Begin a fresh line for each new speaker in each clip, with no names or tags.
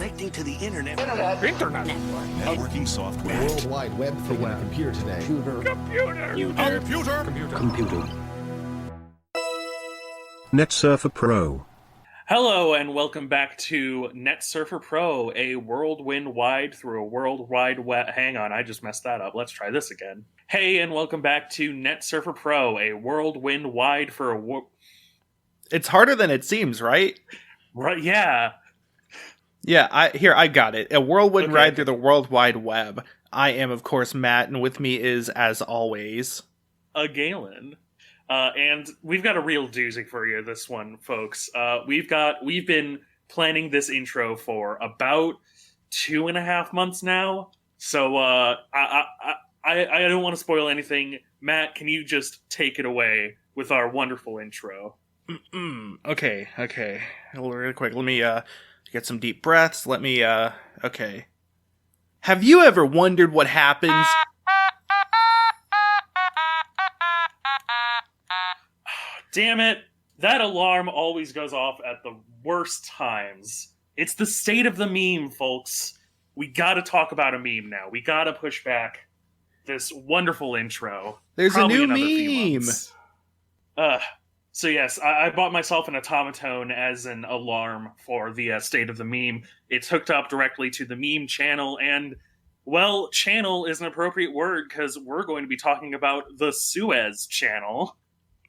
connecting to the internet.
Internet.
Networking software.
World Wide Web thing on a computer today.
Computer.
Net Surfer Pro.
Hello and welcome back to Net Surfer Pro, a whirlwind wide through a worldwide web. Hang on, I just messed that up. Let's try this again. Hey, and welcome back to Net Surfer Pro, a whirlwind wide for a.
It's harder than it seems, right?
Right? Yeah.
Yeah, I got it. A whirlwind ride through the World Wide Web. I am, of course, Matt, and with me is, as always,
Galen. And we've got a real doozy for you this one, folks. We've been planning this intro for about 2.5 months now. So I don't want to spoil anything. Matt, can you just take it away with our wonderful intro?
Okay. Really quick, let me get some deep breaths. Okay. Have you ever wondered what happens?
Damn it. That alarm always goes off at the worst times. It's the state of the meme, folks. We gotta talk about a meme now. We gotta push back this wonderful intro.
There's
Probably
a new
few
meme.
months. So yes, I bought myself an automaton as an alarm for the state of the meme. It's hooked up directly to the meme channel, and, well, channel is an appropriate word because we're going to be talking about the Suez Channel.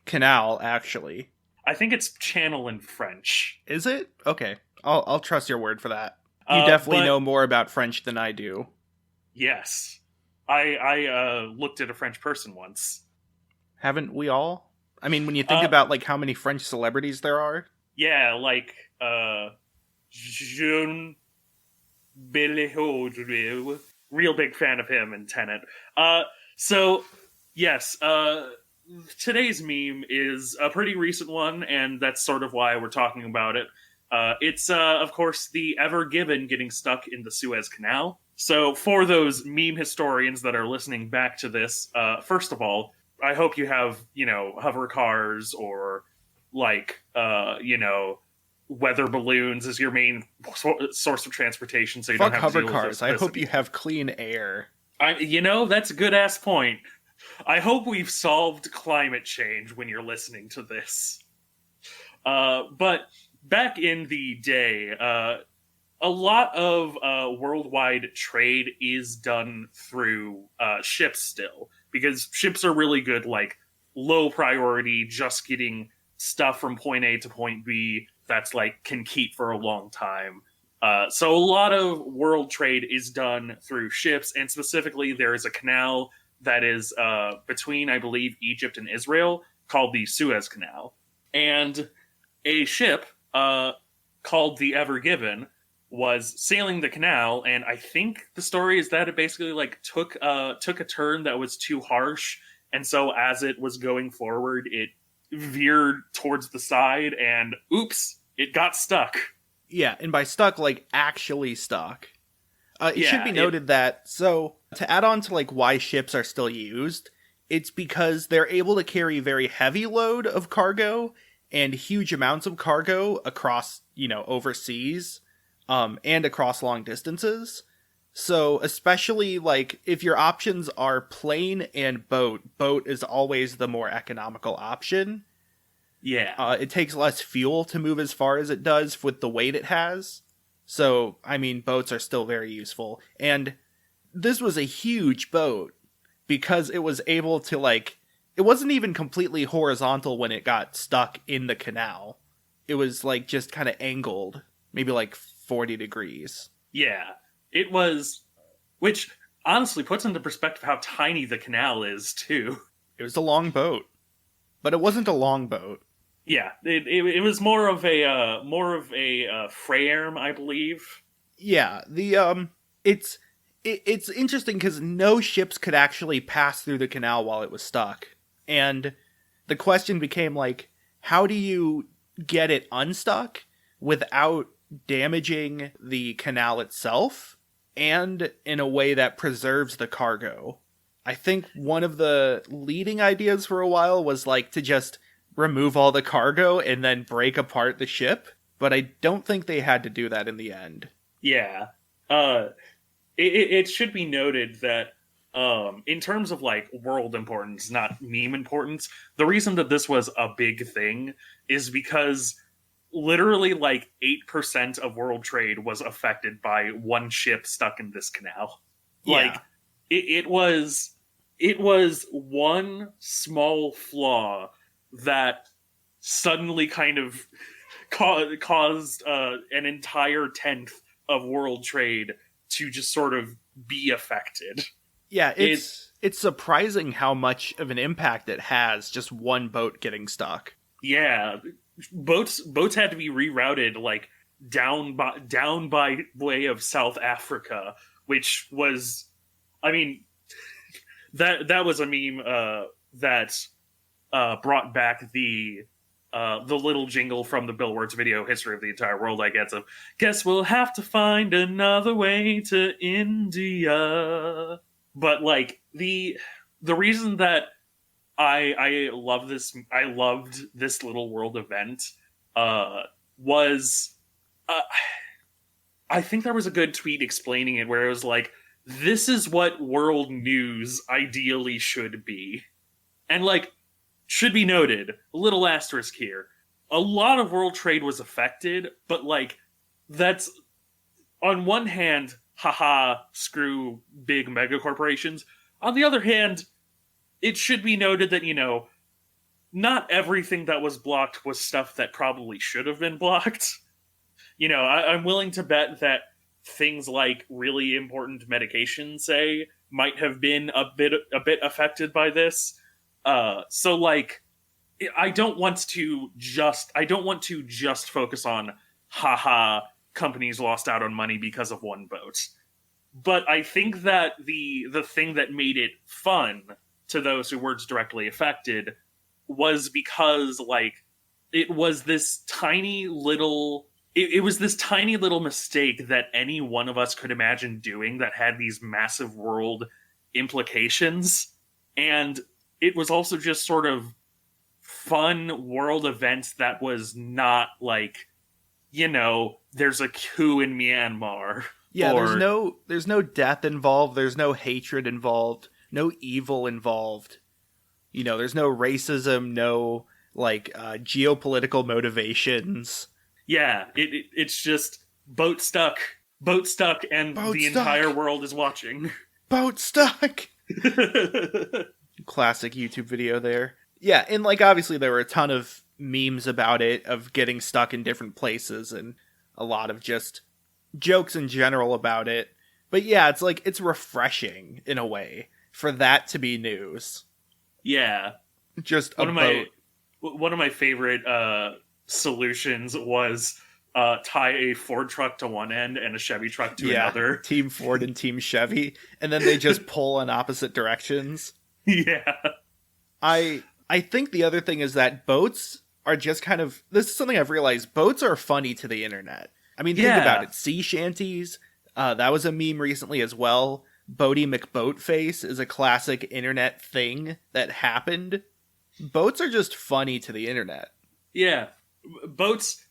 Canal, actually.
I think it's channel in French.
Is it? Okay. I'll trust your word for that. You definitely know more about French than I do.
Yes. I looked at a French person once.
Haven't we all? I mean, when you think about, like, how many French celebrities there are? Yeah,
like, Jean Béliveau. Real big fan of him in Tenet. So, yes, today's meme is a pretty recent one, and that's sort of why we're talking about it. It's, of course, the Evergiven getting stuck in the Suez Canal. So, for those meme historians that are listening back to this, first of all, I hope you have, hover cars or, weather balloons as your main source of transportation, so you don't have
hover
to deal
cars.
with
I hope you have clean air.
That's a good-ass point. I hope we've solved climate change when you're listening to this. But back in the day, a lot of worldwide trade is done through ships still, because ships are really good, low priority, just getting stuff from point A to point B that's, can keep for a long time. So a lot of world trade is done through ships, and specifically there is a canal that is between, I believe, Egypt and Israel, called the Suez Canal. And a ship called the Evergiven was sailing the canal, and I think the story is that it basically took a turn that was too harsh, and so as it was going forward, it veered towards the side, and oops, it got stuck.
Yeah, and by stuck, actually stuck. It should be noted that, so, to add on to, why ships are still used, it's because they're able to carry very heavy load of cargo and huge amounts of cargo across, overseas, and across long distances. So, especially, if your options are plane and boat is always the more economical option.
Yeah.
It takes less fuel to move as far as it does with the weight it has. So, I mean, boats are still very useful. And this was a huge boat because it was able to, it wasn't even completely horizontal when it got stuck in the canal. It was, just kind of angled, maybe 40 degrees.
Yeah, it was, which honestly puts into perspective how tiny the canal is, too.
It was a long boat, but it wasn't a long boat.
Yeah, it was more of a frame, I believe.
Yeah, it's interesting because no ships could actually pass through the canal while it was stuck, and the question became how do you get it unstuck without damaging the canal itself, and in a way that preserves the cargo? I think one of the leading ideas for a while was to just remove all the cargo and then break apart the ship, but I don't think they had to do that in the end.
Yeah. It should be noted that in terms of like world importance, not meme importance, the reason that this was a big thing is because literally like 8% of world trade was affected by one ship stuck in this canal. Like
Yeah.
it was one small flaw that suddenly kind of caused an entire tenth of world trade to just sort of be affected.
Yeah, it's surprising how much of an impact it has, just one boat getting stuck.
Yeah, boats had to be rerouted like down by way of South Africa, which was, I mean, that was a meme that brought back the little jingle from the Billboard's video "History of the Entire World." I guess we'll have to find another way to India. But like the reason that I loved this little world event was I think there was a good tweet explaining it where it was like, this is what world news ideally should be. And like, should be noted, a little asterisk here, a lot of world trade was affected, but like, that's on one hand, haha, screw big mega corporations. On the other hand, it should be noted that, you know, not everything that was blocked was stuff that probably should have been blocked. You know, I'm willing to bet that things like really important medications, say, might have been a bit affected by this. So like, I don't want to just focus on haha, companies lost out on money because of one boat. But I think that the thing that made it fun to those who were directly affected was because like it was this tiny little mistake that any one of us could imagine doing that had these massive world implications. And it was also just sort of fun world events that was not like, you know, there's a coup in Myanmar.
Yeah,
or,
there's no death involved, there's no hatred involved, no evil involved. You know, there's no racism, no like geopolitical motivations.
Yeah, it's just boat stuck, and
Boat
the
stuck.
entire world is watching.
Boat stuck. Classic YouTube video there. Yeah, and like obviously there were a ton of memes about it, of getting stuck in different places, and a lot of just jokes in general about it. But yeah, it's like, it's refreshing in a way for that to be news.
Yeah,
Just a boat.
One of my favorite solutions was tie a Ford truck to one end and a Chevy truck to another.
Team Ford and Team Chevy, and then they just pull in opposite directions.
Yeah.
I think the other thing is that boats are just kind of, this is something I've realized, boats are funny to the internet. I mean, think about it. Sea shanties, that was a meme recently as well. Boaty McBoatface is a classic internet thing that happened. Boats are just funny to the internet.
Yeah. Boats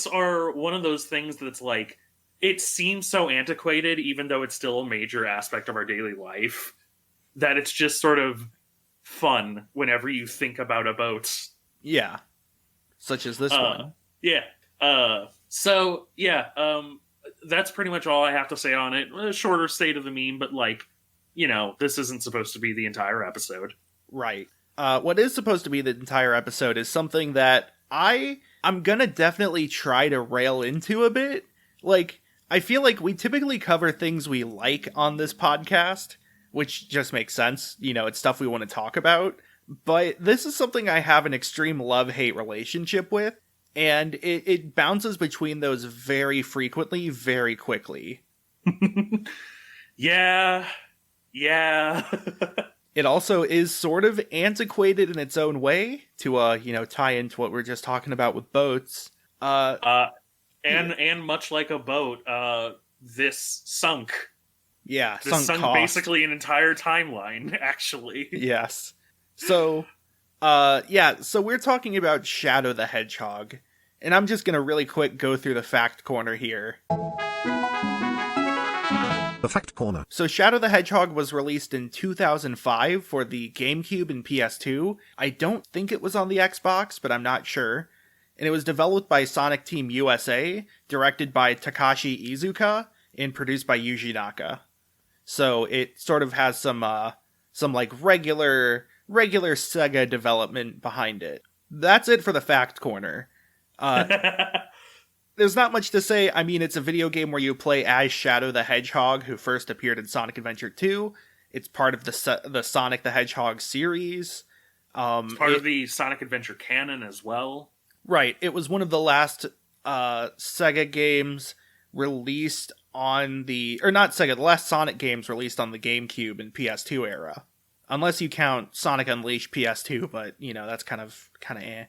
are one of those things that's like, it seems so antiquated, even though it's still a major aspect of our daily life, that it's just sort of fun whenever you think about a boat.
Yeah. Such as this one.
Yeah. So, yeah, that's pretty much all I have to say on it. A shorter state of the meme, but like, you know, this isn't supposed to be the entire episode.
Right. What is supposed to be the entire episode is something that I'm gonna definitely try to rail into a bit. Like, I feel like we typically cover things we like on this podcast, which just makes sense. You know, it's stuff we want to talk about. But this is something I have an extreme love-hate relationship with, and it bounces between those very frequently, very quickly.
Yeah.
It also is sort of antiquated in its own way to, you know, tie into what we're just talking about with boats.
And much like a boat, this sunk.
Yeah,
This sunk
cost.
basically an entire timeline, actually.
Yes. So, so we're talking about Shadow the Hedgehog, and I'm just gonna really quick go through the fact corner here.
The Fact Corner.
So Shadow the Hedgehog was released in 2005 for the GameCube and PS2. I don't think it was on the Xbox, but I'm not sure. And it was developed by Sonic Team USA, directed by Takashi Iizuka, and produced by Yuji Naka. So it sort of has some like regular Sega development behind it. That's it for the Fact Corner. There's not much to say. I mean, it's a video game where you play as Shadow the Hedgehog, who first appeared in Sonic Adventure 2. It's part of the Sonic the Hedgehog series.
It's part of the Sonic Adventure canon as well.
Right. It was one of the last Sega games released on the last Sonic games released on the GameCube and PS2 era. Unless you count Sonic Unleashed PS2, but, that's kind of eh.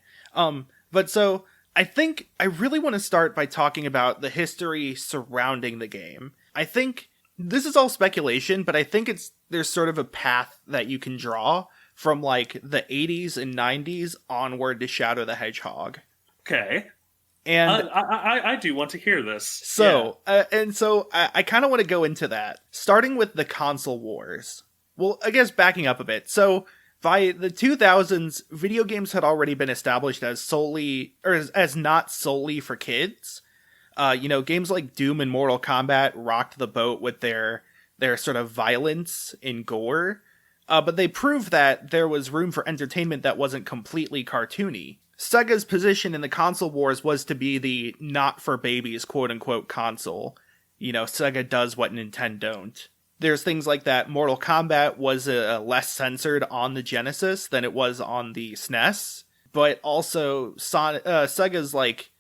But so, I think I really want to start by talking about the history surrounding the game. I think this is all speculation, but I think there's sort of a path that you can draw from, like, the 80s and 90s onward to Shadow the Hedgehog.
Okay.
And
I do want to hear this.
So, I kind of want to go into that, starting with the console wars. Well, I guess backing up a bit. So, by the 2000s, video games had already been established as as not solely for kids. Games like Doom and Mortal Kombat rocked the boat with their sort of violence and gore. But they proved that there was room for entertainment that wasn't completely cartoony. Sega's position in the console wars was to be the not-for-babies quote-unquote console. Sega does what Nintendo don't. There's things like that. Mortal Kombat was less censored on the Genesis than it was on the SNES. But also, Sega's, like,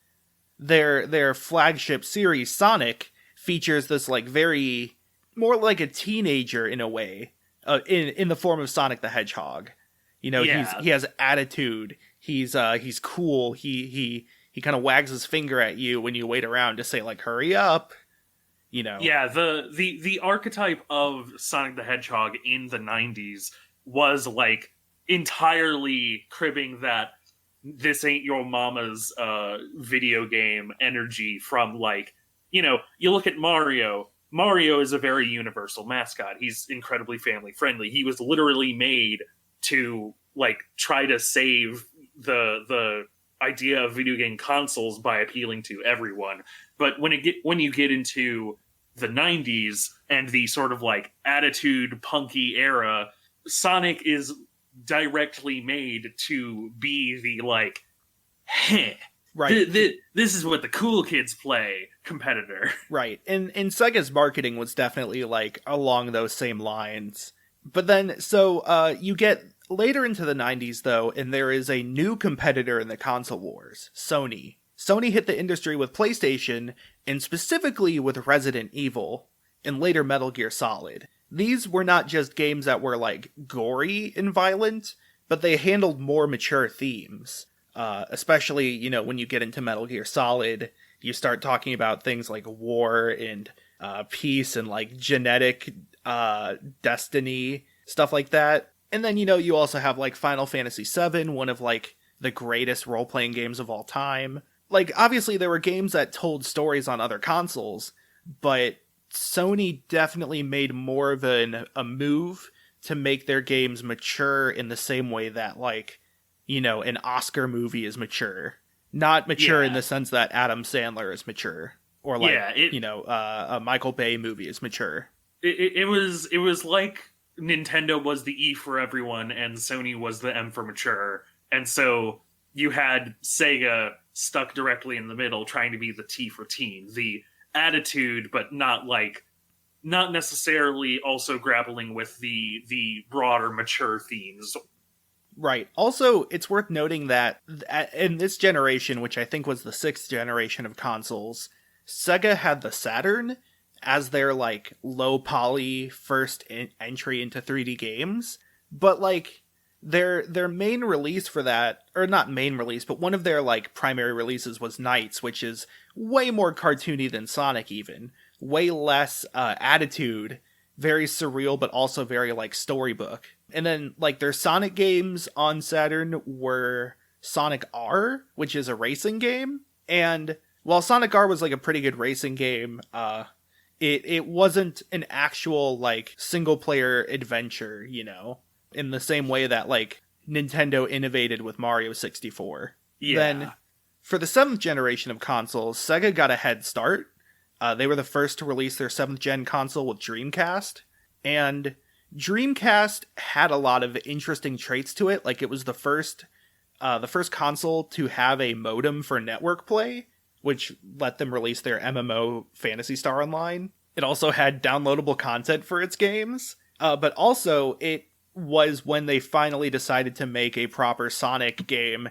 their flagship series, Sonic, features this, like, very... more like a teenager in a way. In the form of Sonic the Hedgehog. He has attitude. He's cool. He kind of wags his finger at you when you wait around to say, like, hurry up.
Yeah, the archetype of Sonic the Hedgehog in the 90s was, like, entirely cribbing that this ain't your mama's video game energy from, like, you look at Mario. Mario is a very universal mascot. He's incredibly family friendly. He was literally made to, like, try to save the idea of video game consoles by appealing to everyone. But when you get into the 90s and the sort of, like, attitude punky era, Sonic is directly made to be the, like, heh.
Right.
This is what the cool kids play competitor.
Right. And Sega's marketing was definitely, like, along those same lines. But then, you get later into the 90s, though, and there is a new competitor in the console wars, Sony. Sony hit the industry with PlayStation, and specifically with Resident Evil, and later Metal Gear Solid. These were not just games that were, like, gory and violent, but they handled more mature themes. Especially, when you get into Metal Gear Solid, you start talking about things like war and peace and, like, genetic destiny, stuff like that. And then, you also have, like, Final Fantasy VII, one of, like, the greatest role-playing games of all time. Like, obviously there were games that told stories on other consoles, but Sony definitely made more of a move to make their games mature in the same way that, like, an Oscar movie is mature. Not mature in the sense that Adam Sandler is mature. Or, like, a Michael Bay movie is mature.
It was like Nintendo was the E for everyone and Sony was the M for mature. And so you had Sega stuck directly in the middle trying to be the T for teen. The attitude, but not necessarily also grappling with the broader mature themes.
Right. Also, it's worth noting that in this generation, which I think was the 6th generation of consoles, Sega had the Saturn as their, like, low poly first entry into 3D games. But, like, their main release for that, or not main release, but one of their, like, primary releases was Knights, which is way more cartoony than Sonic even. Way less attitude, very surreal, but also very, like, storybook. And then, like, their Sonic games on Saturn were Sonic R, which is a racing game. And while Sonic R was, like, a pretty good racing game, It wasn't an actual, like, single-player adventure, you know? In the same way that, like, Nintendo innovated with Mario 64.
Yeah.
Then, for the 7th generation of consoles, Sega got a head start. They were the first to release their 7th gen console with Dreamcast. And Dreamcast had a lot of interesting traits to it. Like, it was the first console to have a modem for network play, which let them release their MMO Phantasy Star Online. It also had downloadable content for its games, but also it was when they finally decided to make a proper Sonic game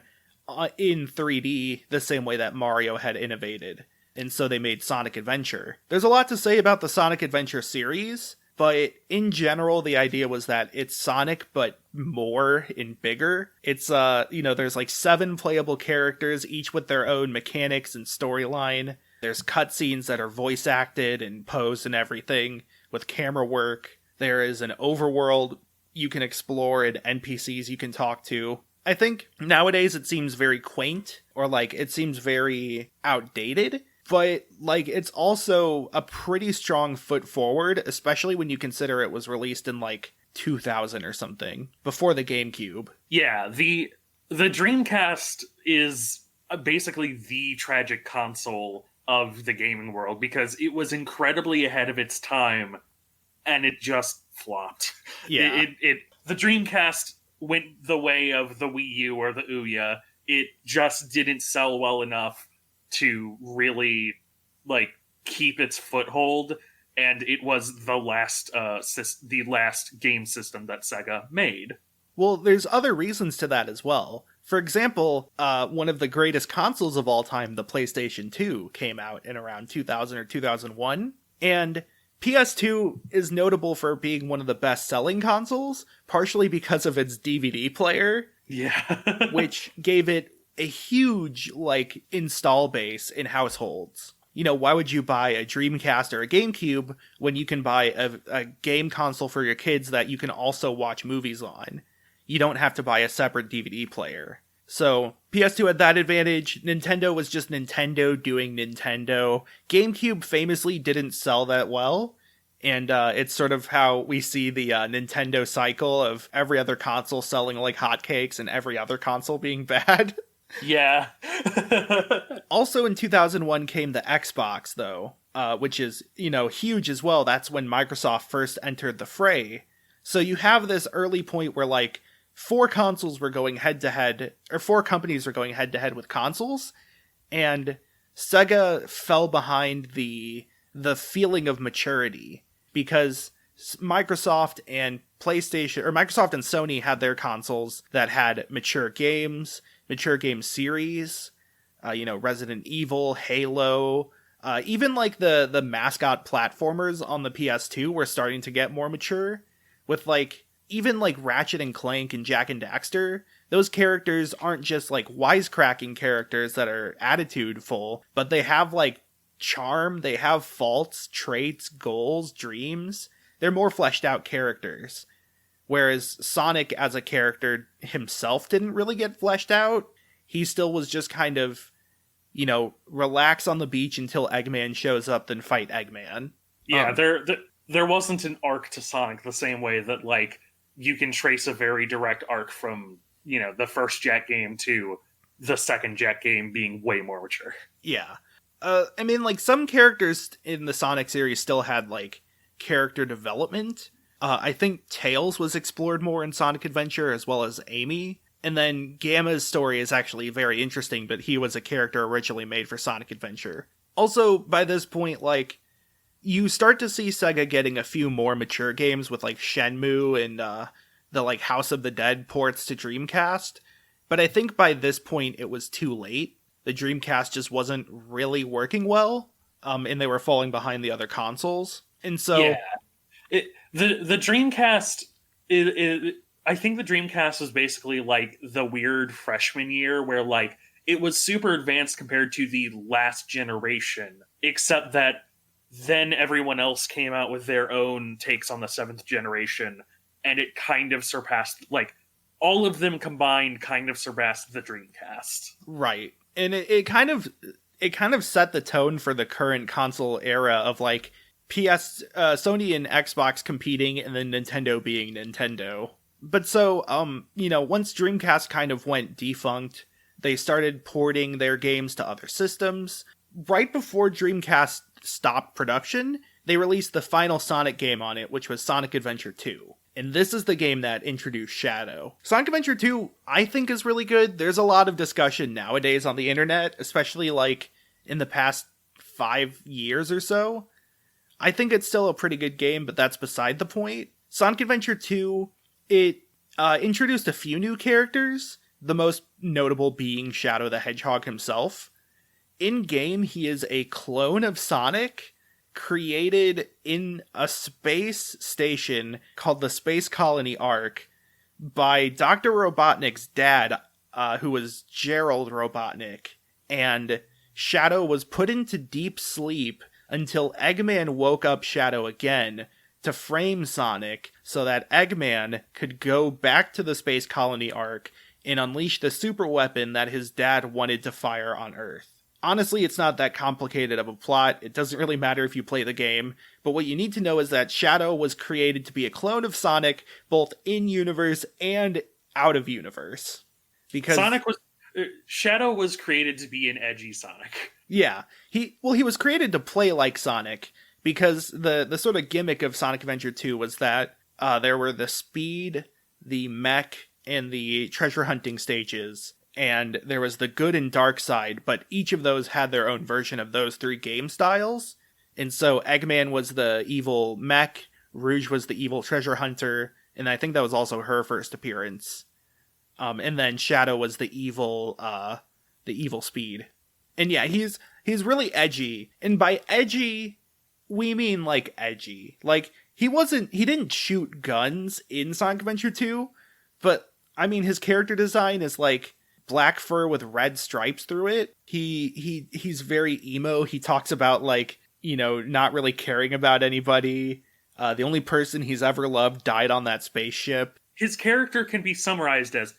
in 3D, the same way that Mario had innovated. And so they made Sonic Adventure. There's a lot to say about the Sonic Adventure series, but in general, the idea was that it's Sonic, but more and bigger. It's, there's like 7 playable characters, each with their own mechanics and storyline. There's cutscenes that are voice acted and posed and everything with camera work. There is an overworld you can explore and NPCs you can talk to. I think nowadays it seems very quaint, or like it seems very outdated. But, like, it's also a pretty strong foot forward, especially when you consider it was released in, like, 2000 or something, before the GameCube.
Yeah, the Dreamcast is basically the tragic console of the gaming world, because it was incredibly ahead of its time, and it just flopped.
Yeah.
The Dreamcast went the way of the Wii U or the Ouya. It just didn't sell well enough to really, like, keep its foothold, and it was the last game system that Sega made.
Well, there's other reasons to that as well. For example, one of the greatest consoles of all time, the PlayStation 2, came out in around 2000 or 2001, and PS2 is notable for being one of the best-selling consoles, partially because of its DVD player,
Yeah.
which gave it a huge, like, install base in households. You know, why would you buy a Dreamcast or a GameCube when you can buy a game console for your kids that you can also watch movies on? You don't have to buy a separate DVD player. So, PS2 had that advantage. Nintendo was just Nintendo doing Nintendo. GameCube famously didn't sell that well. And it's sort of how we see the Nintendo cycle of every other console selling like hotcakes and every other console being bad.
Yeah.
Also in 2001 came the Xbox, though, which is, huge as well. That's when Microsoft first entered the fray. So you have this early point where, like, 4 companies were going head to head with consoles, and Sega fell behind the feeling of maturity, because Microsoft and Sony had their consoles that had mature game series, Resident Evil, Halo, even like the mascot platformers on the PS2 were starting to get more mature, with like even like Ratchet and Clank and Jak and Daxter. Those characters aren't just like wisecracking characters that are attitudeful, but they have like charm, they have faults, traits, goals, dreams. They're more fleshed out characters. Whereas Sonic as a character himself didn't really get fleshed out. He still was just kind of, relax on the beach until Eggman shows up, then fight Eggman.
Yeah, there wasn't an arc to Sonic the same way that, like, you can trace a very direct arc from, the first Jak game to the second Jak game being way more mature.
Yeah. Some characters in the Sonic series still had, like, character development. I think Tails was explored more in Sonic Adventure, as well as Amy. And then Gamma's story is actually very interesting, but he was a character originally made for Sonic Adventure. Also, by this point, like, you start to see Sega getting a few more mature games with, like, Shenmue and the, like, House of the Dead ports to Dreamcast. But I think by this point, it was too late. The Dreamcast just wasn't really working well, and they were falling behind the other consoles. And so...
Yeah. The Dreamcast, I think the Dreamcast was basically like the weird freshman year where, like, it was super advanced compared to the last generation, except that then everyone else came out with their own takes on the 7th generation, and it kind of surpassed, like, all of them combined kind of surpassed the Dreamcast.
Right. And it kind of set the tone for the current console era of, like, Sony and Xbox competing, and then Nintendo being Nintendo. But so, once Dreamcast kind of went defunct, they started porting their games to other systems. Right before Dreamcast stopped production, they released the final Sonic game on it, which was Sonic Adventure 2. And this is the game that introduced Shadow. Sonic Adventure 2, I think, is really good. There's a lot of discussion nowadays on the internet, especially like in the past 5 years or so. I think it's still a pretty good game, but that's beside the point. Sonic Adventure 2, it introduced a few new characters, the most notable being Shadow the Hedgehog himself. In-game, he is a clone of Sonic, created in a space station called the Space Colony Ark by Dr. Robotnik's dad, who was Gerald Robotnik. And Shadow was put into deep sleep until Eggman woke up Shadow again to frame Sonic so that Eggman could go back to the Space Colony Ark and unleash the super weapon that his dad wanted to fire on Earth. Honestly, it's not that complicated of a plot. It doesn't really matter if you play the game, but what you need to know is that Shadow was created to be a clone of Sonic, both in-universe and out-of-universe. Because
Shadow was created to be an edgy Sonic.
Yeah. He was created to play like Sonic, because the sort of gimmick of Sonic Adventure 2 was that there were the speed, the mech, and the treasure hunting stages, and there was the good and dark side, but each of those had their own version of those 3 game styles. And so Eggman was the evil mech, Rouge was the evil treasure hunter, and I think that was also her first appearance. And then Shadow was the evil speed. And yeah, he's really edgy. And by edgy, we mean like edgy. Like, he didn't shoot guns in Sonic Adventure 2, but I mean, his character design is like black fur with red stripes through it. He's very emo. He talks about like, not really caring about anybody. The only person he's ever loved died on that spaceship.
His character can be summarized as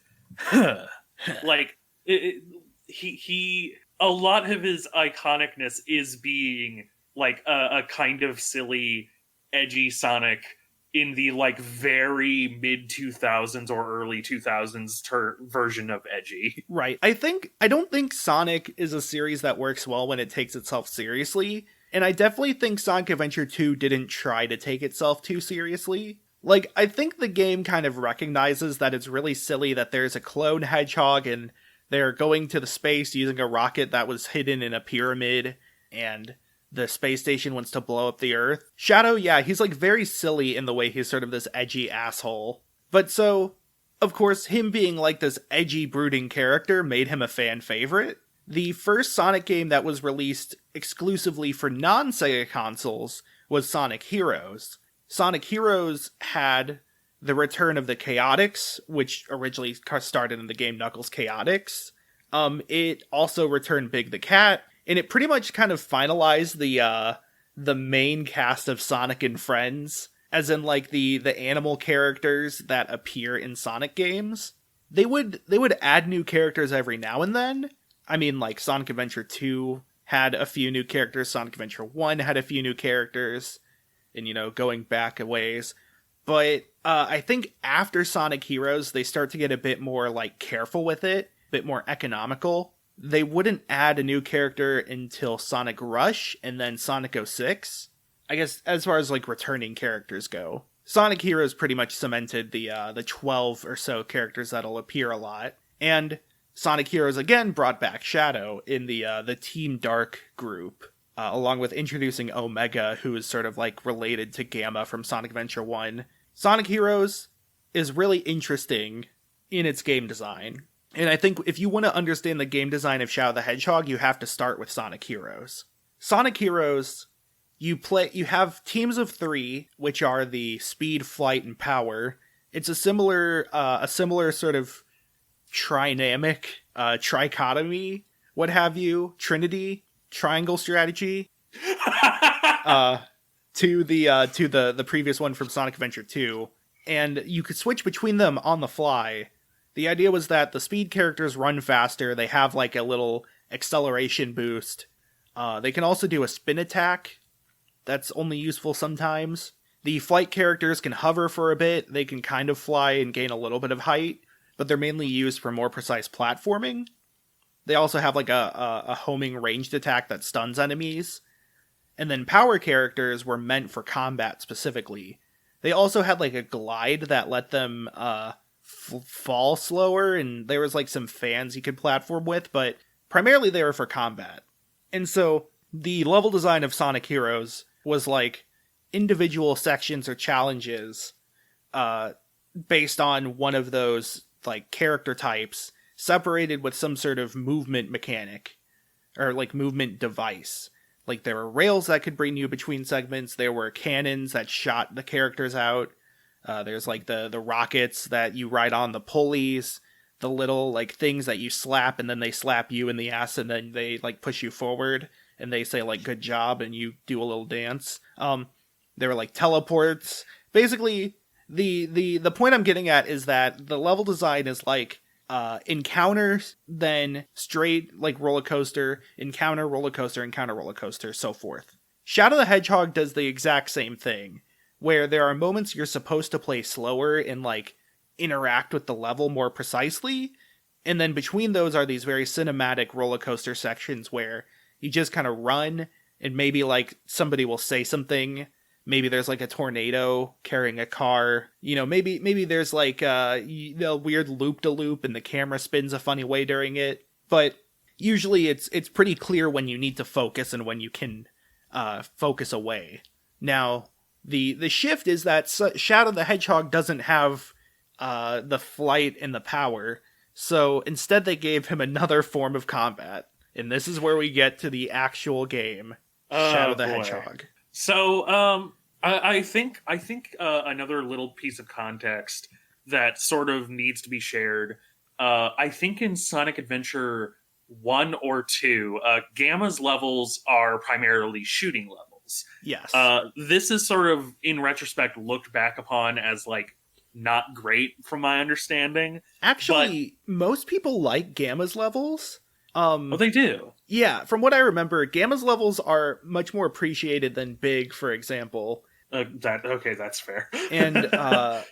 like he a lot of his iconicness is being like a kind of silly edgy Sonic in the like very mid 2000s or early 2000s version of edgy.
Right. I don't think Sonic is a series that works well when it takes itself seriously, and I definitely think Sonic Adventure 2 didn't try to take itself too seriously. Like, I think the game kind of recognizes that it's really silly that there's a clone hedgehog and they're going to the space using a rocket that was hidden in a pyramid, and the space station wants to blow up the Earth. Shadow, yeah, he's like very silly in the way he's sort of this edgy asshole. But so, of course, him being like this edgy, brooding character made him a fan favorite. The first Sonic game that was released exclusively for non-Sega consoles was Sonic Heroes. Sonic Heroes had the return of the Chaotix, which originally started in the game Knuckles Chaotix. It also returned Big the Cat, and it pretty much kind of finalized the main cast of Sonic and Friends, as in like the animal characters that appear in Sonic games. They would add new characters every now and then. I mean, like Sonic Adventure 2 had a few new characters, Sonic Adventure 1 had a few new characters, and going back a ways. But I think after Sonic Heroes, they start to get a bit more like careful with it, a bit more economical. They wouldn't add a new character until Sonic Rush and then Sonic 06. I guess as far as like returning characters go, Sonic Heroes pretty much cemented the 12 or so characters that'll appear a lot. And Sonic Heroes again brought back Shadow in the Team Dark group, along with introducing Omega, who is sort of like related to Gamma from Sonic Adventure 1. Sonic Heroes is really interesting in its game design. And I think if you want to understand the game design of Shadow the Hedgehog, you have to start with Sonic Heroes. Sonic Heroes, you have teams of 3, which are the speed, flight, and power. It's a similar sort of trinamic, trichotomy, what have you, trinity, triangle strategy, to the previous one from Sonic Adventure 2, and you could switch between them on the fly. The idea was that the speed characters run faster, they have like a little acceleration boost. They can also do a spin attack, that's only useful sometimes. The flight characters can hover for a bit, they can kind of fly and gain a little bit of height, but they're mainly used for more precise platforming. They also have like a homing ranged attack that stuns enemies. And then power characters were meant for combat specifically. They also had like a glide that let them fall slower, and there was like some fans you could platform with, but primarily they were for combat. And so the level design of Sonic Heroes was like individual sections or challenges based on one of those like character types, separated with some sort of movement mechanic or like movement device. Like there were rails that could bring you between segments, there were cannons that shot the characters out, there's like the rockets that you ride on, the pulleys, the little like things that you slap and then they slap you in the ass and then they like push you forward and they say like good job and you do a little dance. There were like teleports. Basically, the point I'm getting at is that the level design is like encounters, then straight like roller coaster, encounter, roller coaster, so forth. Shadow the Hedgehog does the exact same thing, where there are moments you're supposed to play slower and like interact with the level more precisely, and then between those are these very cinematic roller coaster sections where you just kind of run and maybe like somebody will say something. Maybe there's like a tornado carrying a car. You know, maybe there's like a weird loop-de-loop and the camera spins a funny way during it. But usually it's pretty clear when you need to focus and when you can focus away. Now, the shift is that Shadow the Hedgehog doesn't have the flight and the power. So instead they gave him another form of combat. And this is where we get to the actual game, Shadow the Hedgehog.
So, I think another little piece of context that sort of needs to be shared. I think in Sonic Adventure 1 or 2, Gamma's levels are primarily shooting levels.
Yes.
This is sort of, in retrospect, looked back upon as, like, not great from my understanding.
Actually, most people like Gamma's levels.
Oh, they do?
Yeah, from what I remember, Gamma's levels are much more appreciated than Big, for example.
That's fair.
And I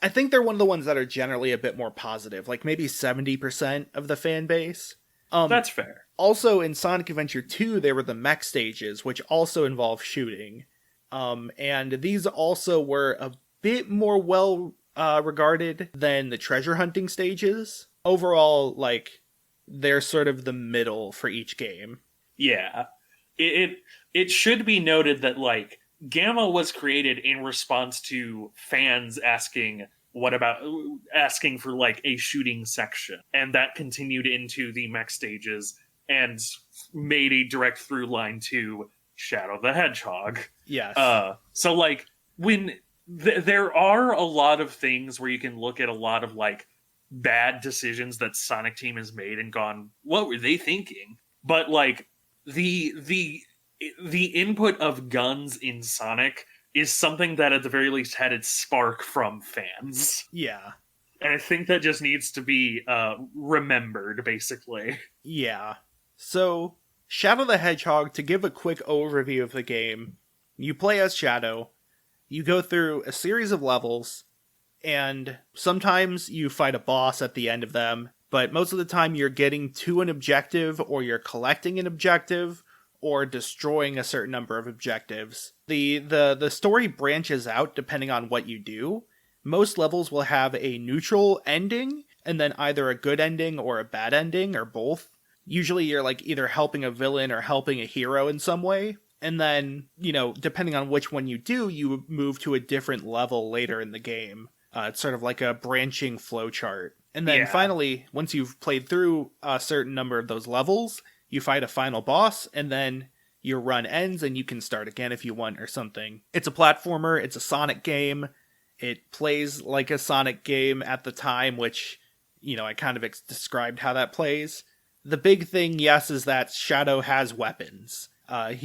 think they're one of the ones that are generally a bit more positive, like maybe 70% of the fan base.
That's fair.
Also, in Sonic Adventure 2, there were the mech stages, which also involve shooting. And these also were a bit more well regarded than the treasure hunting stages. Overall, like, they're sort of the middle for each game.
Yeah. It should be noted that, like, Gamma was created in response to fans asking for, like, a shooting section. And that continued into the mech stages and made a direct through line to Shadow the Hedgehog.
Yes.
So, like, when there are a lot of things where you can look at a lot of, like, bad decisions that Sonic Team has made and gone, what were they thinking? But, like, the input of guns in Sonic is something that at the very least had its spark from fans.
Yeah.
And I think that just needs to be remembered, basically.
Yeah. So, Shadow the Hedgehog, to give a quick overview of the game, you play as Shadow, you go through a series of levels, and sometimes you fight a boss at the end of them, but most of the time you're getting to an objective, or you're collecting an objective, or destroying a certain number of objectives. The story branches out depending on what you do. Most levels will have a neutral ending, and then either a good ending or a bad ending, or both. Usually you're like either helping a villain or helping a hero in some way. And then, you know, depending on which one you do, you move to a different level later in the game. It's sort of like a branching flowchart. And then finally, once you've played through a certain number of those levels, you fight a final boss, and then your run ends and you can start again if you want or something. It's a platformer, it's a Sonic game. It plays like a Sonic game at the time, which, you know, I kind of described how that plays. The big thing, yes, is that Shadow has weapons.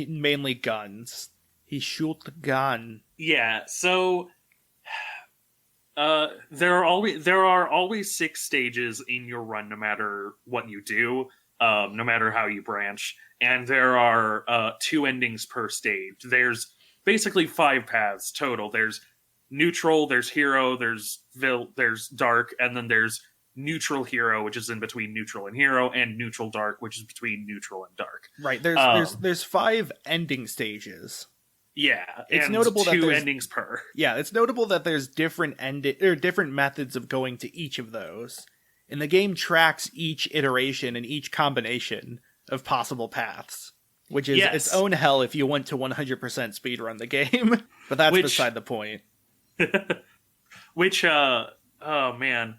Mainly guns. He shoots the gun.
Yeah, so there are always 6 stages in your run, no matter what you do, no matter how you branch, and there are 2 endings per stage. There's basically 5 paths total. There's neutral, there's hero, there's dark, and then there's neutral hero, which is in between neutral and hero, and neutral dark, which is between neutral and dark.
Right. There's 5 ending stages.
Yeah,
it's
and
notable that
2 endings per.
Yeah, it's notable that there's different different methods of going to each of those, and the game tracks each iteration and each combination of possible paths, which is its own hell if you want to 100% speedrun the game. But that's beside the point.
Which, oh man,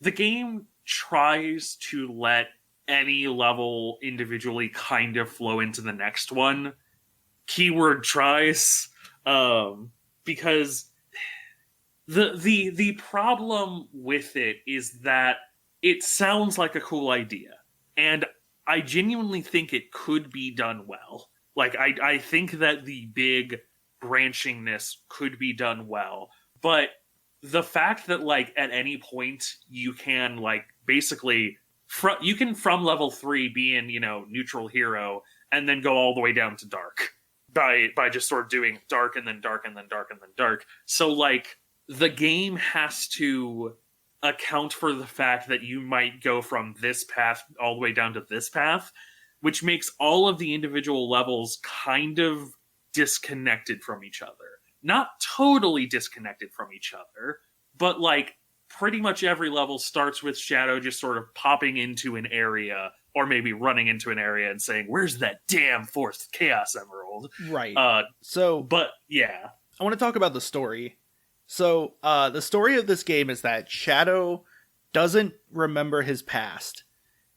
the game tries to let any level individually kind of flow into the next one. Keyword tries, because the problem with it is that it sounds like a cool idea, and I genuinely think it could be done well. Like, I think that the big branchingness could be done well, but the fact that, like, at any point you can, like, basically you can from level 3 be in, neutral hero and then go all the way down to dark by just sort of doing dark and then dark and then dark and then dark. So, like, the game has to account for the fact that you might go from this path all the way down to this path, which makes all of the individual levels kind of disconnected from each other. Not totally disconnected from each other, but, like, pretty much every level starts with Shadow just sort of popping into an area, or maybe running into an area and saying, "Where's that damn 4th Chaos Emerald?"
Right.
But yeah.
I want to talk about the story. So, the story of this game is that Shadow doesn't remember his past.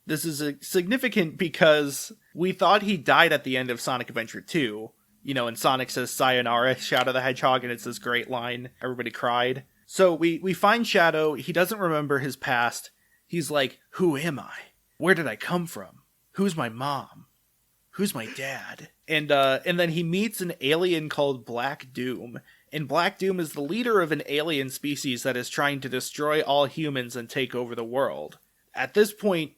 This is significant because we thought he died at the end of Sonic Adventure 2. And Sonic says, "Sayonara, Shadow the Hedgehog," and it's this great line. Everybody cried. So we find Shadow. He doesn't remember his past. He's like, "Who am I? Where did I come from? Who's my mom? Who's my dad?" And then he meets an alien called Black Doom. And Black Doom is the leader of an alien species that is trying to destroy all humans and take over the world. At this point,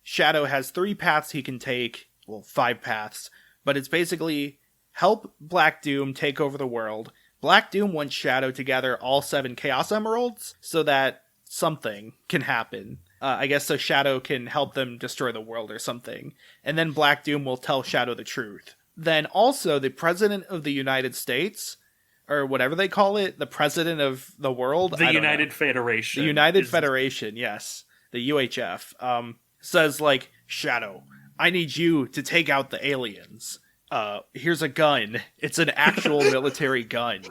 Shadow has 3 paths he can take. Well, 5 paths. But it's basically help Black Doom take over the world. Black Doom wants Shadow to gather all 7 Chaos Emeralds so that something can happen. I guess so Shadow can help them destroy the world or something. And then Black Doom will tell Shadow the truth. Then also the President of the United States, or whatever they call it, the President of the world.
The United Federation.
The United Federation, yes. The UHF. Says, like, "Shadow, I need you to take out the aliens. Here's a gun. It's an actual military gun.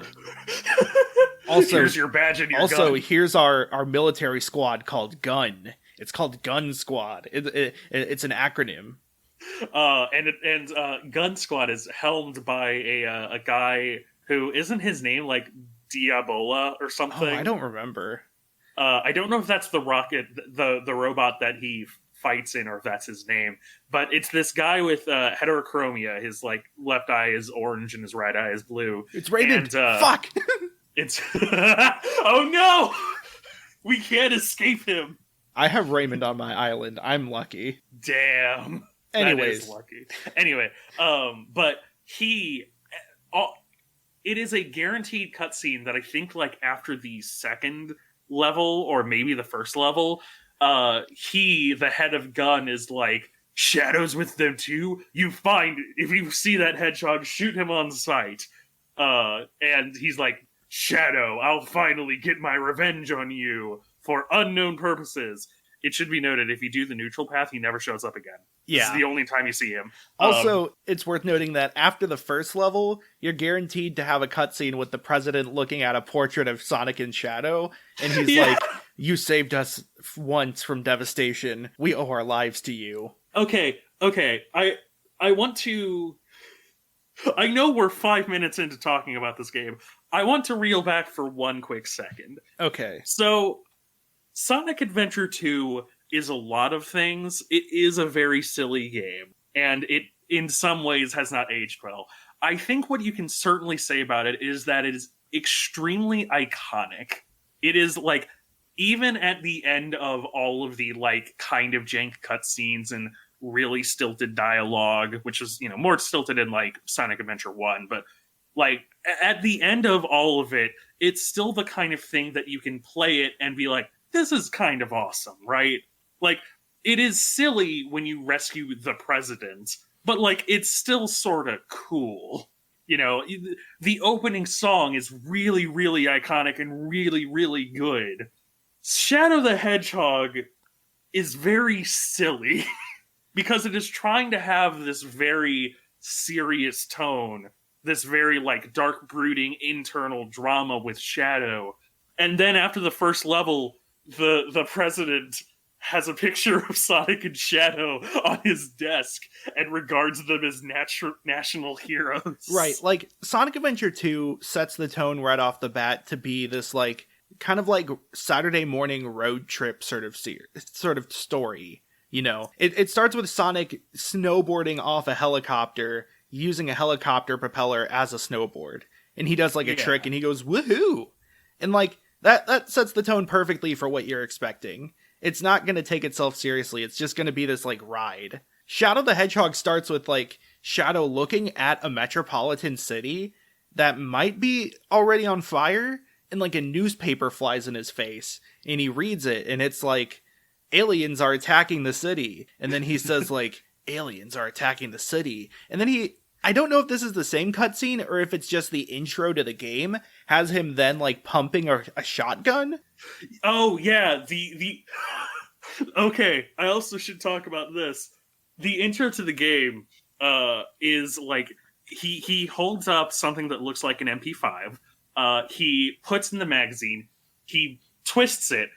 Also,
here's your badge and your gun.
Also, here's our military squad called Gun. It's called Gun Squad. It's an acronym."
And Gun Squad is helmed by a guy who isn't his name like Diabola or something.
Oh, I don't remember.
I don't know if that's the rocket, the robot that he fights in, or if that's his name. But it's this guy with heterochromia. His like left eye is orange and his right eye is blue.
It's Raymond.
And,
Fuck.
It's oh no, we can't escape him.
I have Raymond on my island. I'm lucky.
Damn.
Anyways,
that is lucky. Anyway, but it is a guaranteed cutscene that I think, like, after the second level, or maybe the first level, the head of Gun is like, "Shadow's with them too? If you see that hedgehog, shoot him on sight." And he's like, "Shadow, I'll finally get my revenge on you for unknown purposes." It should be noted, if you do the neutral path, he never shows up again.
Yeah.
This is the only time you see him.
Also, it's worth noting that after the first level, you're guaranteed to have a cutscene with the president looking at a portrait of Sonic and Shadow, and he's like, "You saved us once from devastation. We owe our lives to you."
Okay. I want to... I know we're 5 minutes into talking about this game. I want to reel back for one quick second.
Okay.
So, Sonic Adventure 2 is a lot of things. It is a very silly game, and it, in some ways, has not aged well. I think what you can certainly say about it is that it is extremely iconic. It is, like, even at the end of all of the, like, kind of jank cutscenes and really stilted dialogue, which is, more stilted in, like, Sonic Adventure 1, but Like, at the end of all of it, it's still the kind of thing that you can play it and be like, this is kind of awesome, right? Like, it is silly when you rescue the president, but, like, it's still sort of cool. You know, the opening song is really, really iconic and really, really good. Shadow the Hedgehog is very silly because it is trying to have this very serious tone, this very, like, dark, brooding internal drama with Shadow. And then after the first level, the president has a picture of Sonic and Shadow on his desk and regards them as national heroes.
Right, like, Sonic Adventure 2 sets the tone right off the bat to be this, like, kind of like Saturday morning road trip sort of story, you know? It starts with Sonic snowboarding off a helicopter, using a helicopter propeller as a snowboard. And he does, like, a trick, and he goes, woohoo! And, like, that sets the tone perfectly for what you're expecting. It's not going to take itself seriously. It's just going to be this, like, ride. Shadow the Hedgehog starts with, like, Shadow looking at a metropolitan city that might be already on fire, and, like, a newspaper flies in his face, and he reads it, and it's like, aliens are attacking the city. And then he says, like, aliens are attacking the city. And then I don't know if this is the same cutscene or if it's just the intro to the game, has him then, like, pumping a shotgun.
Oh, yeah, Okay, I also should talk about this. The intro to the game is, like, he holds up something that looks like an MP5. He puts in the magazine, he twists it,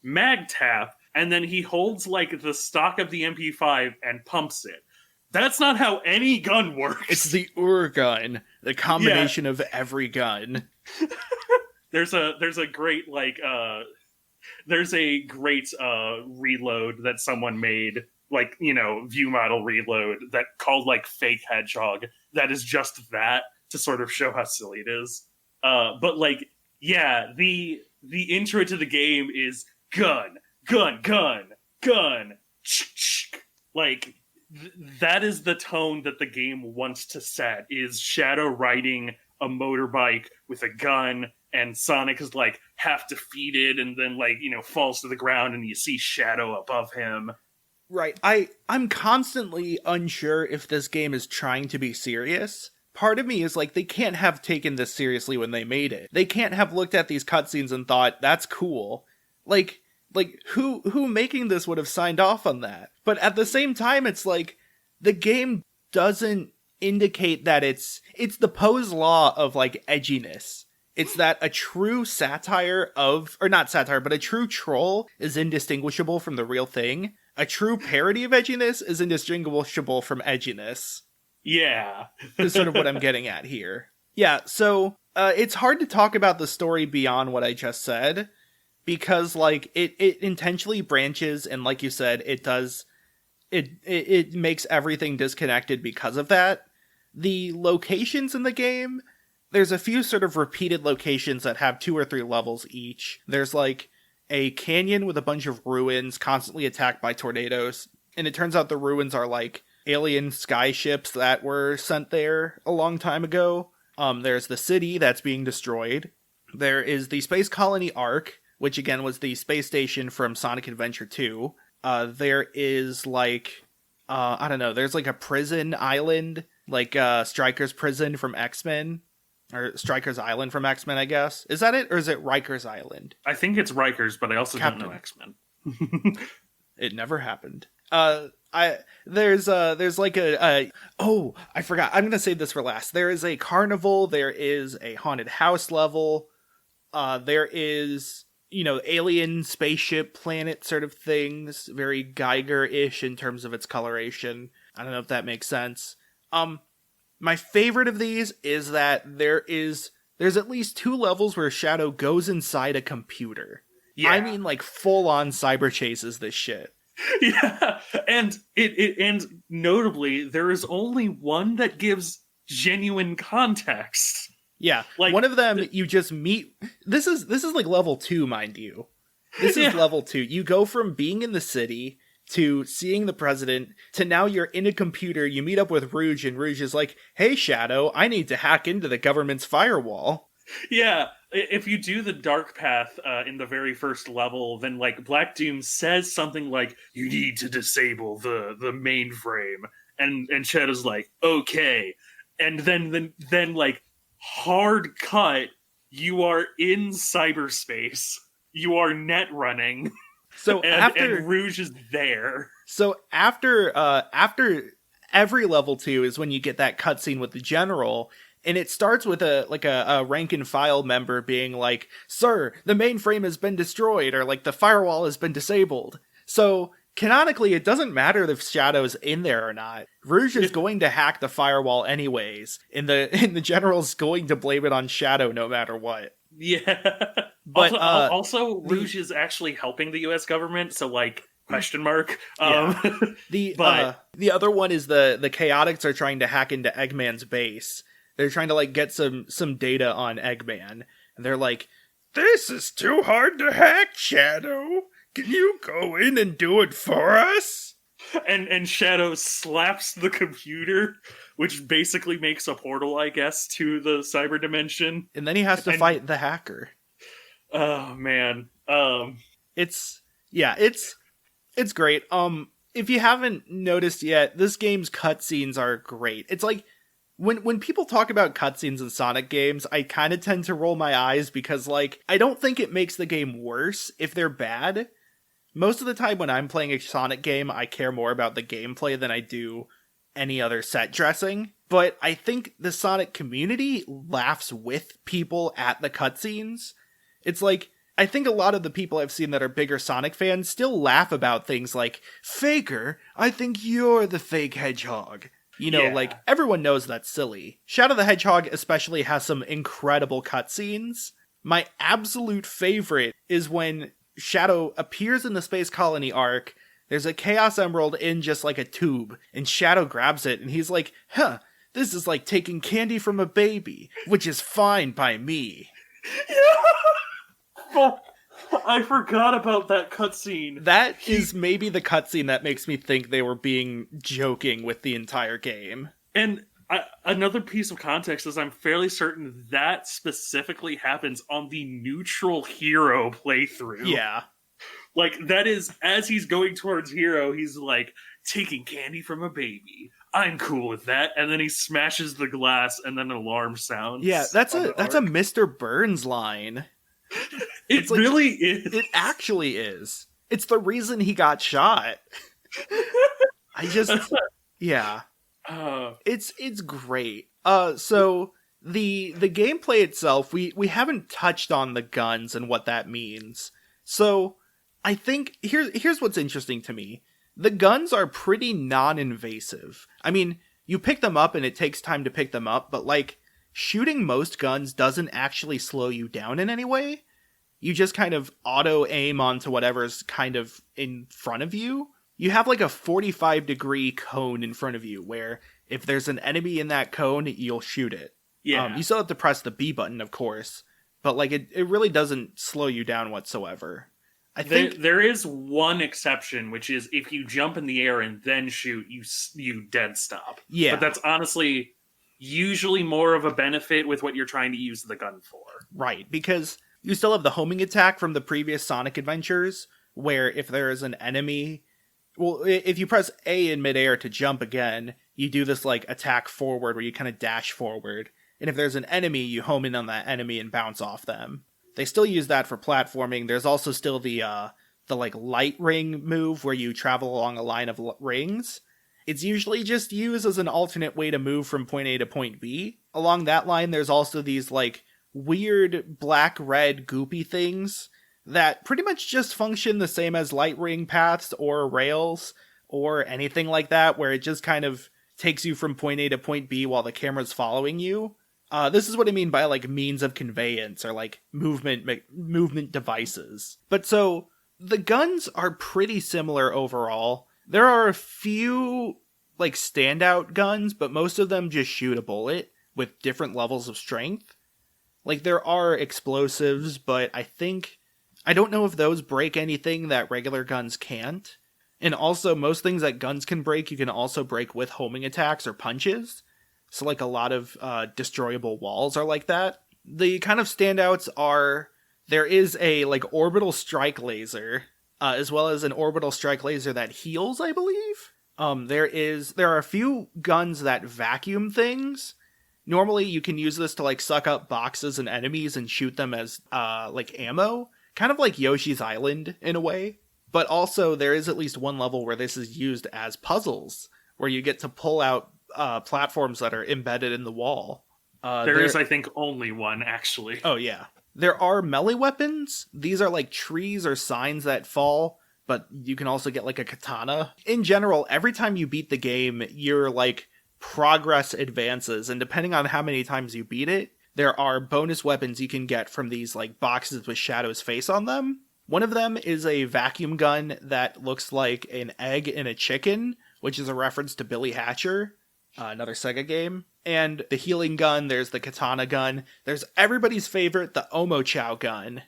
mag tap, and then he holds, like, the stock of the MP5 and pumps it. That's not how any gun works.
It's the gun, the combination of every gun.
There's a great, like, there's a great reload that someone made, like, you know, view model reload that called, like, fake hedgehog. That is just that to sort of show how silly it is. But, like, yeah, the intro to the game is gun, gun, gun, gun, like, that is the tone that the game wants to set, is Shadow riding a motorbike with a gun, and Sonic is, like, half defeated and then, like, you know, falls to the ground and you see Shadow above him.
Right. I'm constantly unsure if this game is trying to be serious. Part of me is like, they can't have taken this seriously when they made it. They can't have looked at these cutscenes and thought, that's cool. Like who making this would have signed off on that? But at the same time, it's like, the game doesn't indicate that it's the Poe's law of, like, edginess. It's that a true satire of, or not satire, but a true troll is indistinguishable from the real thing. A true parody of edginess is indistinguishable from edginess.
Yeah.
Is sort of what I'm getting at here. Yeah, so it's hard to talk about the story beyond what I just said, because, like, it intentionally branches, and like you said, it makes everything disconnected because of that. The locations in the game, there's a few sort of repeated locations that have 2 or 3 levels each. There's, like, a canyon with a bunch of ruins constantly attacked by tornadoes, and it turns out the ruins are, like, alien skyships that were sent there a long time ago. There's the city that's being destroyed. There is the Space Colony Ark, which again was the space station from Sonic Adventure 2. There is, like, I don't know, there's, like, a prison island, like Stryker's prison from X-Men. Or Stryker's Island from X-Men, I guess. Is that it? Or is it Riker's Island?
I think it's Riker's, but I also
Captain.
don't know X-Men.
It never happened. There's like oh, I forgot. I'm gonna save this for last. There is a carnival. There is a haunted house level. There is, you know, alien spaceship planet sort of things. Very Geiger-ish in terms of its coloration. I don't know if that makes sense. My favorite of these is that there's at least 2 levels where Shadow goes inside a computer. Yeah. I mean, like, full-on cyber chases this shit.
Yeah, and and notably, there is only one that gives genuine context.
Yeah, like, one of them you just meet. This is like level 2, mind you. This is level 2. You go from being in the city to seeing the president, to now you're in a computer, you meet up with Rouge, and Rouge is like, hey, Shadow, I need to hack into the government's firewall.
Yeah, if you do the dark path in the very first level, then like Black Doom says something like, you need to disable the mainframe. And Shadow's like, okay. And then like hard cut, you are in cyberspace. You are net running.
So
and Rouge is there.
So after every level 2 is when you get that cutscene with the general, and it starts with a rank and file member being like, "Sir, the mainframe has been destroyed," or like the firewall has been disabled. So canonically, it doesn't matter if Shadow's in there or not. Rouge is going to hack the firewall anyways, and the general's going to blame it on Shadow no matter what.
Yeah. But also Rouge is actually helping the US government, so like question mark.
Yeah. The other one is the Chaotix are trying to hack into Eggman's base. They're trying to like get some data on Eggman, and they're like, "This is too hard to hack, Shadow. Can you go in and do it for us?"
And Shadow slaps the computer, which basically makes a portal, I guess, to the cyber dimension.
And then he has to fight the hacker.
Oh man.
It's great. If you haven't noticed yet, this game's cutscenes are great. It's like when people talk about cutscenes in Sonic games, I kind of tend to roll my eyes because like I don't think it makes the game worse if they're bad. Most of the time when I'm playing a Sonic game, I care more about the gameplay than I do any other set dressing. But I think the Sonic community laughs with people at the cutscenes. It's like, I think a lot of the people I've seen that are bigger Sonic fans still laugh about things like, "Faker, I think you're the fake hedgehog." You know, like, everyone knows that's silly. Shadow the Hedgehog especially has some incredible cutscenes. My absolute favorite is when Shadow appears in the Space Colony arc, there's a Chaos Emerald in just like a tube, and Shadow grabs it, and he's like, "Huh, this is like taking candy from a baby, which is fine by me."
Oh, I forgot about that cutscene.
That is maybe the cutscene that makes me think they were being joking with the entire game.
And another piece of context is I'm fairly certain that specifically happens on the neutral Hero playthrough.
Yeah.
Like, that is, as he's going towards Hero, he's like, taking candy from a baby. I'm cool with that. And then he smashes the glass and then an alarm sounds.
Yeah, that's a Mr. Burns line.
It like, really is.
It actually is. It's the reason he got shot. Yeah. It's great. So the gameplay itself, we haven't touched on the guns and what that means. So I think here's what's interesting to me. The guns are pretty non-invasive. I mean, you pick them up and it takes time to pick them up, but like shooting most guns doesn't actually slow you down in any way. You just kind of auto-aim onto whatever's kind of in front of you. You have like a 45-degree cone in front of you, where if there's an enemy in that cone, you'll shoot it.
Yeah.
You still have to press the B button, of course, but like it really doesn't slow you down whatsoever. I think
there is one exception, which is if you jump in the air and then shoot, you dead stop.
Yeah.
But that's honestly usually more of a benefit with what you're trying to use the gun for.
Right, because you still have the homing attack from the previous Sonic adventures, where if there is an enemy, well, if you press A in midair to jump again, you do this like attack forward where you kind of dash forward. And if there's an enemy, you home in on that enemy and bounce off them. They still use that for platforming. There's also still the like light ring move where you travel along a line of rings. It's usually just used as an alternate way to move from point A to point B. Along that line, there's also these like weird black-red goopy things that pretty much just function the same as light ring paths or rails or anything like that, where it just kind of takes you from point A to point B while the camera's following you. This is what I mean by like means of conveyance or like movement devices. But so the guns are pretty similar overall. There are a few like standout guns, but most of them just shoot a bullet with different levels of strength. Like there are explosives, but I don't know if those break anything that regular guns can't. And also, most things that guns can break, you can also break with homing attacks or punches. So, like, a lot of destroyable walls are like that. The kind of standouts are, there is a, like, orbital strike laser, as well as an orbital strike laser that heals, I believe. There are a few guns that vacuum things. Normally, you can use this to, like, suck up boxes and enemies and shoot them as, like, ammo. Kind of like Yoshi's Island, in a way. But also, there is at least one level where this is used as puzzles, where you get to pull out platforms that are embedded in the wall.
There is, I think, only one, actually.
Oh, yeah. There are melee weapons. These are like trees or signs that fall, but you can also get like a katana. In general, every time you beat the game, your like progress advances, and depending on how many times you beat it, there are bonus weapons you can get from these like boxes with Shadow's face on them. One of them is a vacuum gun that looks like an egg in a chicken, which is a reference to Billy Hatcher, another Sega game. And the healing gun, there's the katana gun. There's everybody's favorite, the Omochao gun.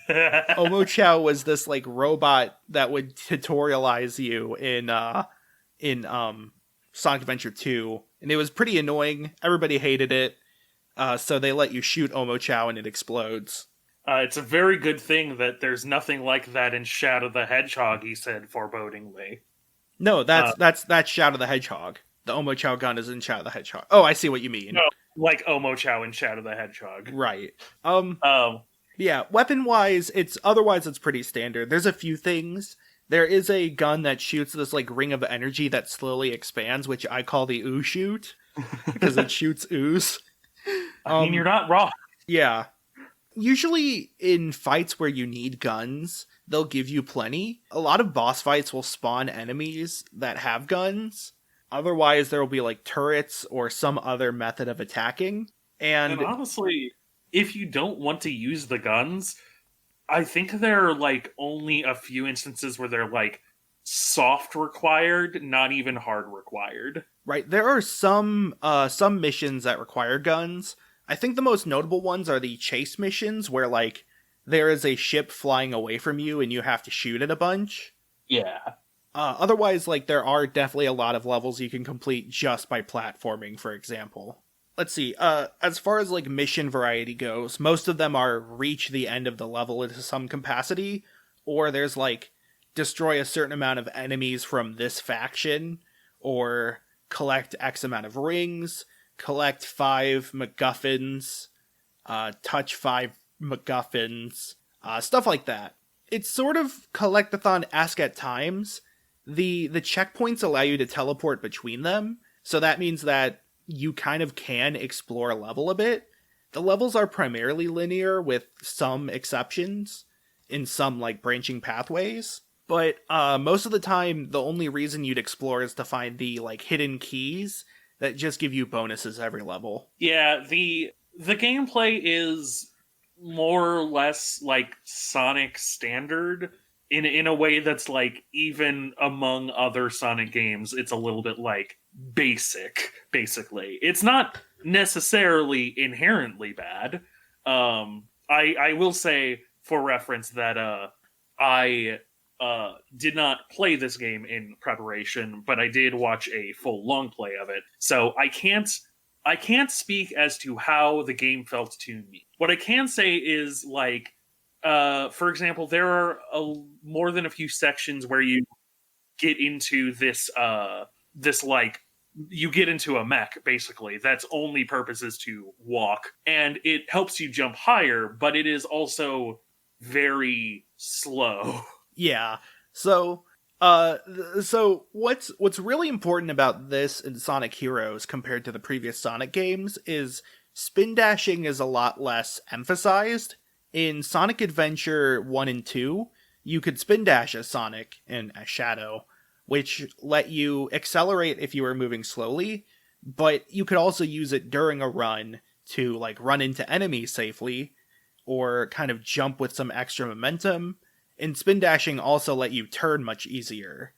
Omochao was this like robot that would tutorialize you in Sonic Adventure 2, and it was pretty annoying. Everybody hated it, so they let you shoot Omochao and it explodes.
It's a very good thing that there's nothing like that in Shadow the Hedgehog, he said forebodingly.
No, that's Shadow the Hedgehog. The Omochao gun is in Shadow the Hedgehog. Oh, I see what you mean.
No, like Omochao in Shadow the Hedgehog.
Right.
Yeah,
weapon-wise, it's pretty standard. There's a few things. There is a gun that shoots this like ring of energy that slowly expands, which I call the ooze shoot, because it shoots ooze.
I mean, you're not wrong.
Yeah. Usually in fights where you need guns, they'll give you plenty. A lot of boss fights will spawn enemies that have guns. Otherwise, there will be like turrets or some other method of attacking. And
honestly, if you don't want to use the guns, I think there are like only a few instances where they're like soft required, not even hard required.
Right. There are some missions that require guns. I think the most notable ones are the chase missions where like there is a ship flying away from you and you have to shoot it a bunch.
Yeah.
Otherwise, like there are definitely a lot of levels you can complete just by platforming, for example. Let's see. As far as like mission variety goes, most of them are reach the end of the level to some capacity, or there's like destroy a certain amount of enemies from this faction, or collect X amount of rings, collect 5 MacGuffins, touch 5 MacGuffins, stuff like that. It's sort of collectathon-esque at times. The checkpoints allow you to teleport between them, so that means that you kind of can explore a level a bit. The levels are primarily linear with some exceptions in some like branching pathways, but most of the time the only reason you'd explore is to find the like hidden keys that just give you bonuses every level.
Yeah, the gameplay is more or less like Sonic standard in a way that's like even among other Sonic games, it's a little bit like basic, basically. It's not necessarily inherently bad. I will say for reference that I did not play this game in preparation, but I did watch a full long play of it. So I can't speak as to how the game felt to me. What I can say is like, for example, there are more than a few sections where you get into this like you get into a mech basically that's only purpose is to walk, and it helps you jump higher, but it is also very slow.
Yeah. So what's really important about this in Sonic Heroes compared to the previous Sonic games is spin dashing is a lot less emphasized. In Sonic Adventure 1 and 2, you could spin dash as Sonic and as Shadow, which let you accelerate if you were moving slowly, but you could also use it during a run to like run into enemies safely, or kind of jump with some extra momentum. And spin dashing also let you turn much easier,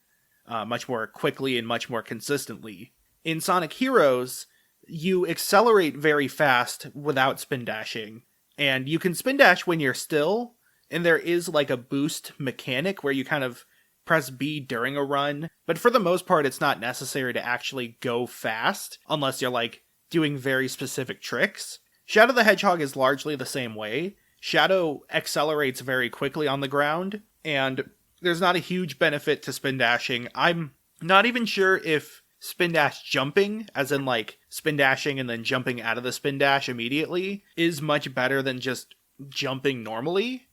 much more quickly and much more consistently. In Sonic Heroes, you accelerate very fast without spin dashing, and you can spin dash when you're still, and there is like a boost mechanic where you kind of press B during a run, but for the most part, it's not necessary to actually go fast unless you're like doing very specific tricks. Shadow the Hedgehog is largely the same way. Shadow accelerates very quickly on the ground, and there's not a huge benefit to spin dashing. I'm not even sure if spin dash jumping, as in like spin dashing and then jumping out of the spin dash immediately, is much better than just jumping normally.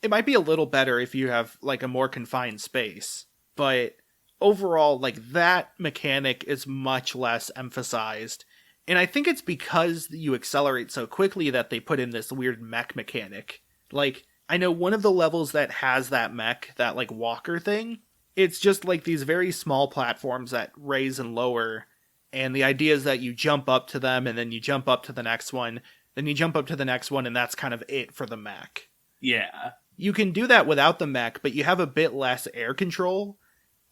It might be a little better if you have like a more confined space, but overall, like that mechanic is much less emphasized. And I think it's because you accelerate so quickly that they put in this weird mech mechanic. Like, I know one of the levels that has that mech, that like walker thing, it's just like these very small platforms that raise and lower, and the idea is that you jump up to them, and then you jump up to the next one, then you jump up to the next one, and that's kind of it for the mech.
Yeah.
You can do that without the mech, but you have a bit less air control,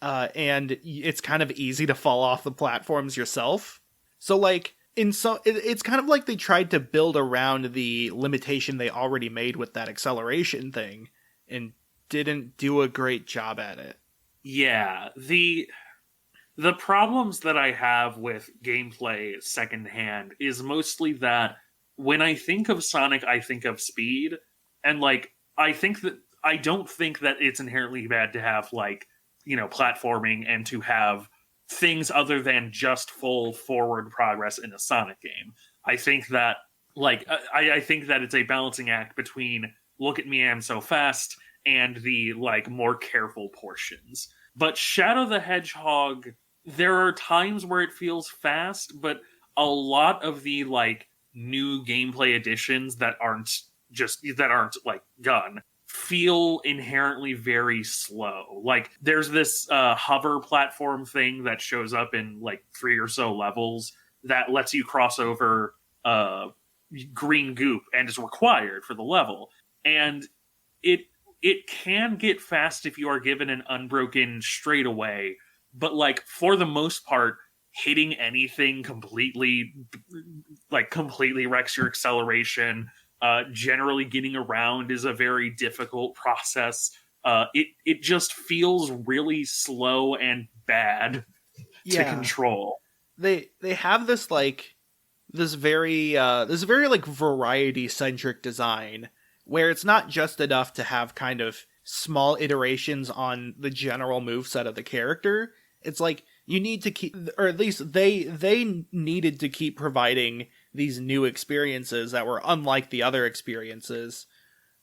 and it's kind of easy to fall off the platforms yourself. So, like, it's kind of like they tried to build around the limitation they already made with that acceleration thing, and didn't do a great job at it.
Yeah, the problems that I have with gameplay secondhand is mostly that when I think of Sonic, I think of speed, and like I don't think that it's inherently bad to have like, you know, platforming and to have things other than just full forward progress in a Sonic game. I think that I think that it's a balancing act between look at me, I'm so fast, and the like more careful portions. But Shadow the Hedgehog, there are times where it feels fast, but a lot of the like new gameplay additions that aren't like gun feel inherently very slow. Like there's this hover platform thing that shows up in like 3 or so levels that lets you cross over green goop and is required for the level, and it can get fast if you are given an unbroken straightaway, but like for the most part, hitting anything completely wrecks your acceleration. Generally getting around is a very difficult process. It just feels really slow and bad to control.
They have this very like variety centric design where it's not just enough to have kind of small iterations on the general moveset of the character. It's like you need to keep, or at least they needed to keep providing these new experiences that were unlike the other experiences.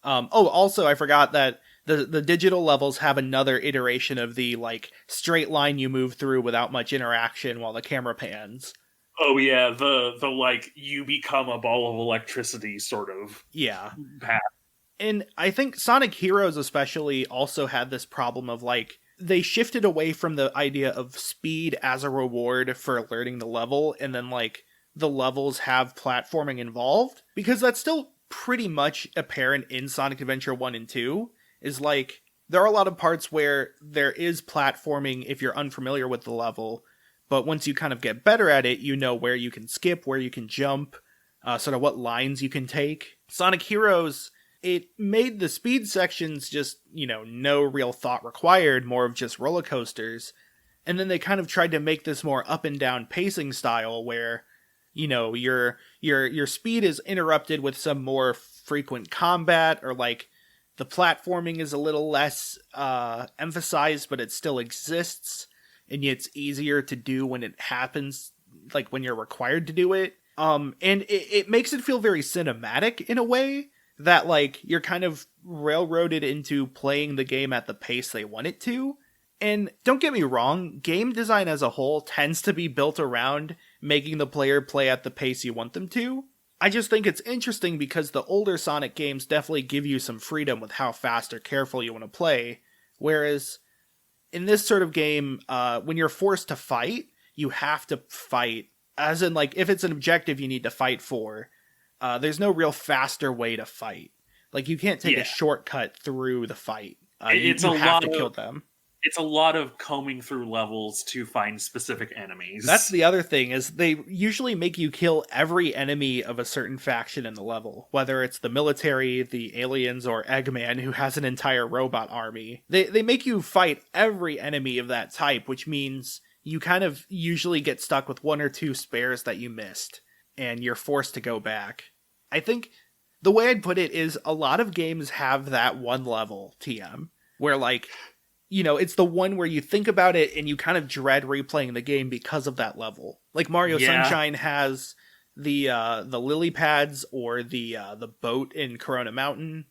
Also, I forgot that the digital levels have another iteration of the like straight line you move through without much interaction while the camera pans.
Oh yeah, the like you become a ball of electricity sort of path.
And I think Sonic Heroes especially also had this problem of like they shifted away from the idea of speed as a reward for learning the level, and then like the levels have platforming involved, because that's still pretty much apparent in Sonic Adventure 1 and 2, is like there are a lot of parts where there is platforming if you're unfamiliar with the level, but once you kind of get better at it, you know where you can skip, where you can jump, sort of what lines you can take. Sonic Heroes, it made the speed sections just, you know, no real thought required, more of just roller coasters. And then they kind of tried to make this more up and down pacing style where, you know, your speed is interrupted with some more frequent combat, or like the platforming is a little less emphasized, but it still exists, and it's easier to do when it happens, like when you're required to do it. And it makes it feel very cinematic in a way that like you're kind of railroaded into playing the game at the pace they want it to. And don't get me wrong, game design as a whole tends to be built around making the player play at the pace you want them to. I just think it's interesting because the older Sonic games definitely give you some freedom with how fast or careful you want to play, whereas in this sort of game, when you're forced to fight, you have to fight. As in, like, if it's an objective you need to fight for, there's no real faster way to fight. Like, you can't take a shortcut through the fight. You have to kill them.
it's a lot of combing through levels to find specific enemies.
That's the other thing, is they usually make you kill every enemy of a certain faction in the level, whether it's the military, the aliens, or Eggman, who has an entire robot army. They make you fight every enemy of that type, which means you kind of usually get stuck with one or two spares that you missed, and you're forced to go back. I think the way I'd put it is a lot of games have that one level, TM, where like, you know, it's the one where you think about it and you kind of dread replaying the game because of that level. Like Mario Sunshine has the lily pads or the boat in Corona Mountain.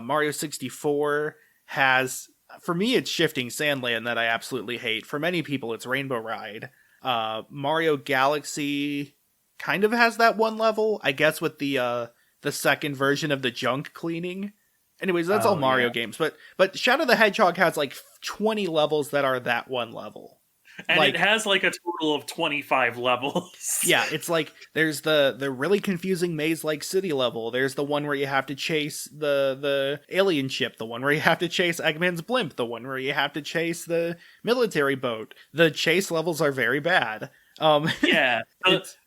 Mario 64 has, for me, it's Shifting Sandland that I absolutely hate. For many people, it's Rainbow Ride. Mario Galaxy kind of has that one level, I guess, with the second version of the junk cleaning. Anyways, that's all Mario games, but Shadow the Hedgehog has like 20 levels that are that one level.
And
like,
it has like a total of 25 levels.
Yeah, it's like there's the really confusing maze-like city level. There's the one where you have to chase the alien ship, the one where you have to chase Eggman's blimp, the one where you have to chase the military boat. The chase levels are very bad.
Yeah.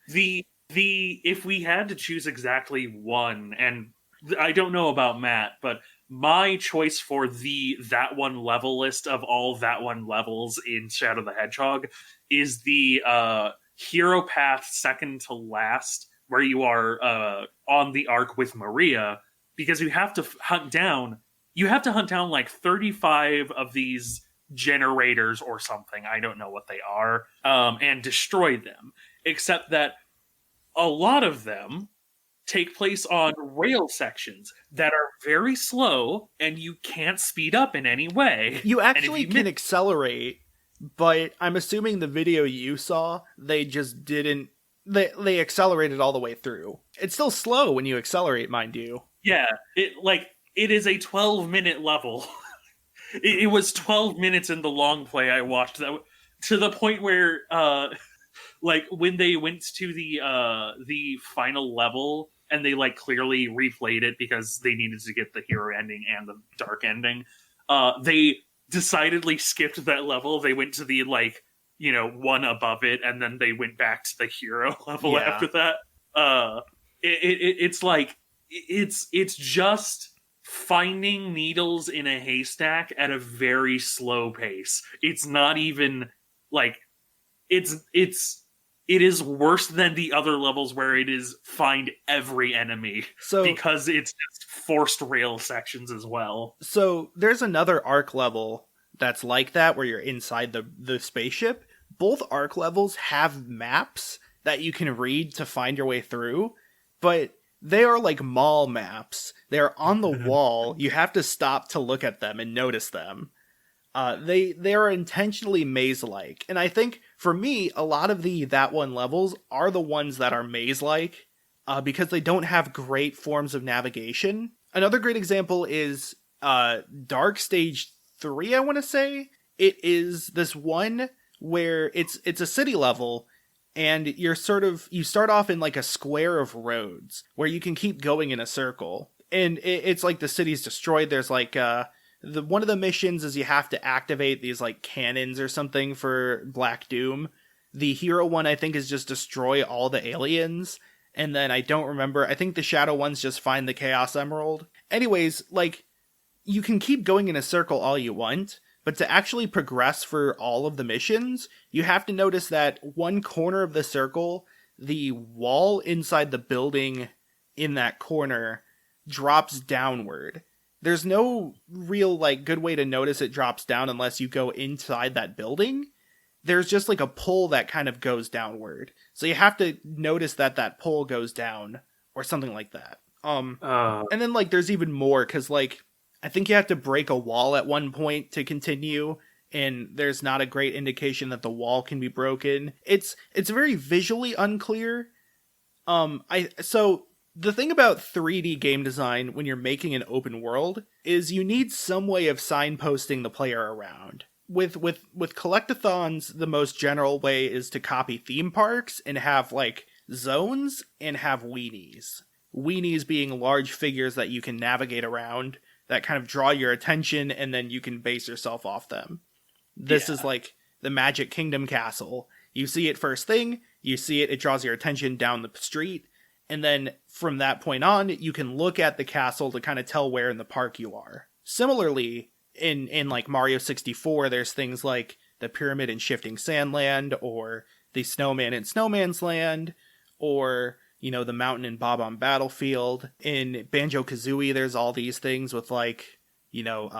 The if we had to choose exactly one, and I don't know about Matt, but my choice for that one level list of all that one levels in Shadow the Hedgehog is the hero path second to last, where you are on the arc with Maria, because you have to hunt down like 35 of these generators or something. I don't know what they are, and destroy them. Except that a lot of them take place on rail sections that are very slow, and you can't speed up in any way.
You actually can accelerate, but I'm assuming the video you saw, they just didn't... They accelerated all the way through. It's still slow when you accelerate, mind you.
Yeah, it is a 12-minute level. It was 12 minutes in the long play I watched, that to the point where like when they went to the final level and they like clearly replayed it because they needed to get the hero ending and the dark ending, they decidedly skipped that level. They went to the one above it, and then they went back to the hero level after that. It's like it's just finding needles in a haystack at a very slow pace. It's not even like it is worse than the other levels where it is find every enemy, because it's just forced rail sections as well.
So there's another arc level that's like that, where you're inside the spaceship. Both arc levels have maps that you can read to find your way through, but they are like mall maps. They're on the wall. You have to stop to look at them and notice them. They are intentionally maze-like, and I think for me, a lot of that one levels are the ones that are maze-like, because they don't have great forms of navigation. Another great example is Dark Stage 3, I want to say. It is this one where it's a city level, and you start off in like a square of roads where you can keep going in a circle, and it's like the city's destroyed. There's like one of the missions is you have to activate these like cannons or something for Black Doom. The hero one, I think, is just destroy all the aliens. And then I don't remember. I think the Shadow ones just find the Chaos Emerald. Anyways, like, you can keep going in a circle all you want, but to actually progress for all of the missions, you have to notice that one corner of the circle, the wall inside the building in that corner drops downward. There's no real, like, good way to notice it drops down unless you go inside that building. There's just, like, a pull that kind of goes downward. So you have to notice that pull goes down, or something like that. And then, like, there's even more, because, like, I think you have to break a wall at one point to continue, and there's not a great indication that the wall can be broken. It's very visually unclear. The thing about 3D game design when you're making an open world is you need some way of signposting the player around. With collectathons, the most general way is to copy theme parks and have like zones and have weenies. Weenies being large figures that you can navigate around that kind of draw your attention, and then you can base yourself off them. This is like the Magic Kingdom castle. You see it first thing, you see it draws your attention down the street, and then from that point on, you can look at the castle to kind of tell where in the park you are. Similarly, in like Mario 64, there's things like the Pyramid in Shifting Sandland, or the Snowman in Snowman's Land, or, you know, the Mountain in Bob-omb Battlefield. In Banjo-Kazooie, there's all these things with, like, you know,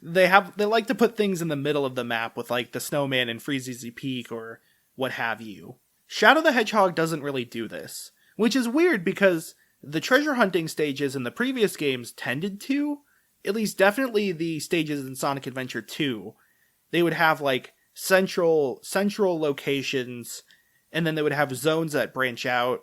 they like to put things in the middle of the map with, like, the Snowman in Freezeezy Peak, or what have you. Shadow the Hedgehog doesn't really do this, which is weird because the treasure hunting stages in the previous games tended to, at least definitely the stages in Sonic Adventure 2, they would have, like, central locations, and then they would have zones that branch out,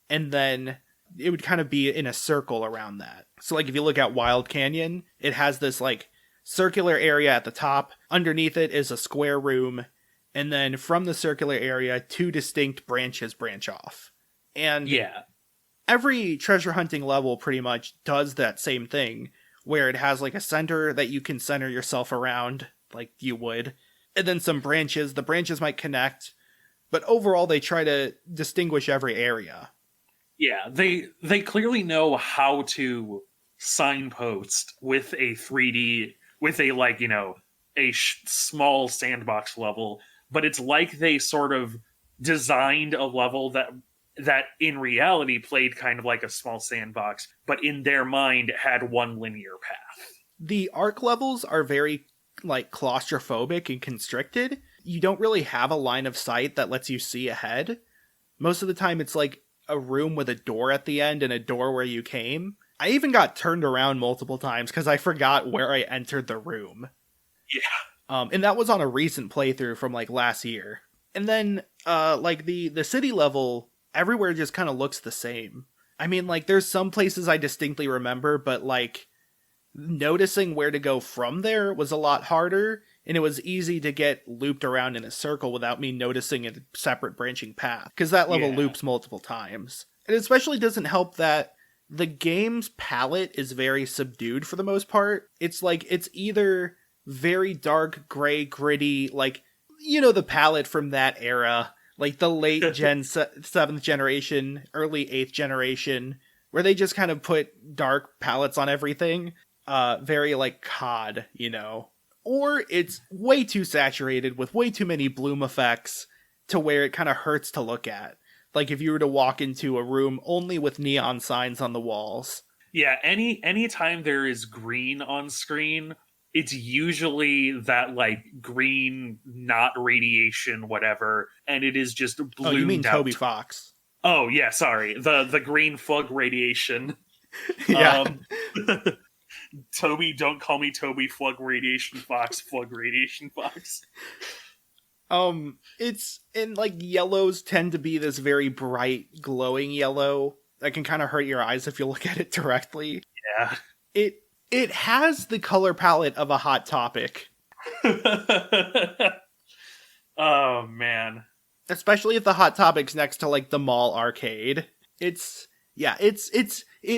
and then it would kind of be in a circle around that. So, like, if you look at Wild Canyon, it has this, like, circular area at the top. Underneath it is a square room, and then from the circular area, 2 distinct branches branch off. And every treasure hunting level pretty much does that same thing, where it has, like, a center that you can center yourself around, like you would, and then some branches. The branches might connect, but overall they try to distinguish every area.
Yeah, they clearly know how to signpost with a 3D, with a, like, you know, a small sandbox level, but it's like they sort of designed a level that in reality played kind of like a small sandbox, but in their mind had one linear path.
The arc levels are very, like, claustrophobic and constricted. You don't really have a line of sight that lets you see ahead. Most of the time it's like a room with a door at the end and a door where you came. I even got turned around multiple times because I forgot where I entered the room.
Yeah.
And that was on a recent playthrough from, like, last year. And then, like, the city level, everywhere just kind of looks the same. I mean, like, there's some places I distinctly remember, but, like, noticing where to go from there was a lot harder, and it was easy to get looped around in a circle without me noticing a separate branching path, because that level loops multiple times. It especially doesn't help that the game's palette is very subdued for the most part. It's like, it's either very dark, gray, gritty, like, you know, the palette from that era, like the late 7th generation, early 8th generation, where they just kind of put dark palettes on everything. Very, like, COD, you know. Or it's way too saturated with way too many bloom effects to where it kind of hurts to look at. Like if you were to walk into a room only with neon signs on the walls.
Yeah, anytime there is green on screen, it's usually that, like, green, not radiation, whatever, and it is just bloomed out. Oh,
you mean Toby Fox.
Oh, yeah, sorry. The green fug radiation.
Yeah.
Toby, don't call me Toby Flug Radiation Fox, Flug Radiation Fox.
It's, and, like, yellows tend to be this very bright, glowing yellow that can kind of hurt your eyes if you look at it directly.
Yeah.
It has the color palette of a Hot Topic.
Oh, man.
Especially if the Hot Topic's next to, like, the mall arcade. It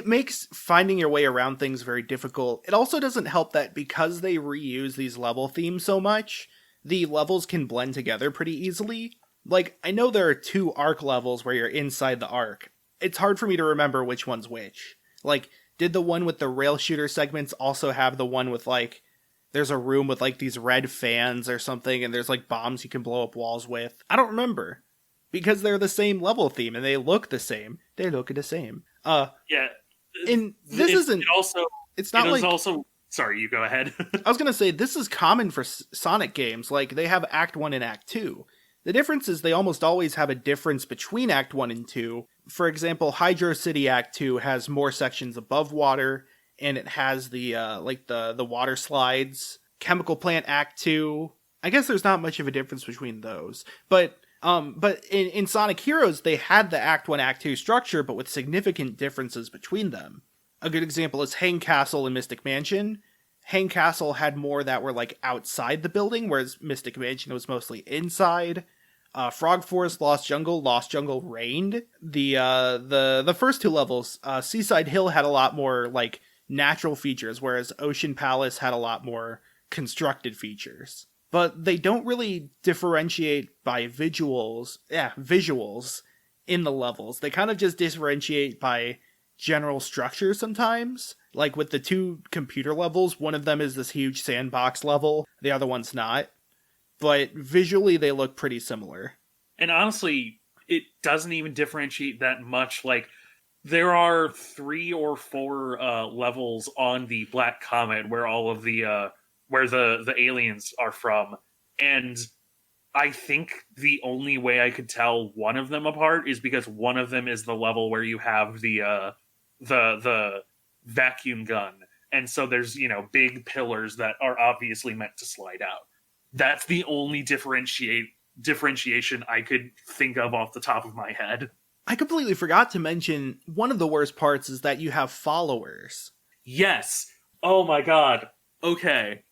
makes finding your way around things very difficult. It also doesn't help that because they reuse these level themes so much, the levels can blend together pretty easily. Like, I know there are 2 arc levels where you're inside the arc. It's hard for me to remember which one's which. Like, did the one with the rail shooter segments also have the one with, like, there's a room with, like, these red fans or something, and there's, like, bombs you can blow up walls with? I don't remember. Because they're the same level theme, and they look the same. They look the same.
Yeah.
And this isn't... It's not like...
Sorry, you go ahead.
I was gonna say, this is common for Sonic games. Like, they have Act 1 and Act 2. The difference is they almost always have a difference between Act 1 and 2. For example, Hydro City Act 2 has more sections above water, and it has the water slides. Chemical Plant Act 2, I guess there's not much of a difference between those. But in Sonic Heroes, they had the Act 1, Act 2 structure, but with significant differences between them. A good example is Hang Castle and Mystic Mansion. Hang Castle had more that were, like, outside the building, whereas Mystic Mansion was mostly inside. Frog Forest, Lost Jungle reigned. The first 2 levels, Seaside Hill had a lot more, like, natural features, whereas Ocean Palace had a lot more constructed features. but they don't really differentiate by visuals in the levels. They kind of just differentiate by general structure sometimes. Like with the 2 computer levels, one of them is this huge sandbox level, the other one's not. But visually they look pretty similar.
And honestly, it doesn't even differentiate that much. Like, there are 3 or 4 levels on the Black Comet where all of the where the aliens are from, and I think the only way I could tell one of them apart is because one of them is the level where you have the vacuum gun, and so there's big pillars that are obviously meant to slide out. That's the only differentiation I could think of off the top of my head.
I completely forgot to mention one of the worst parts is that you have followers.
Yes. Oh my god. Okay.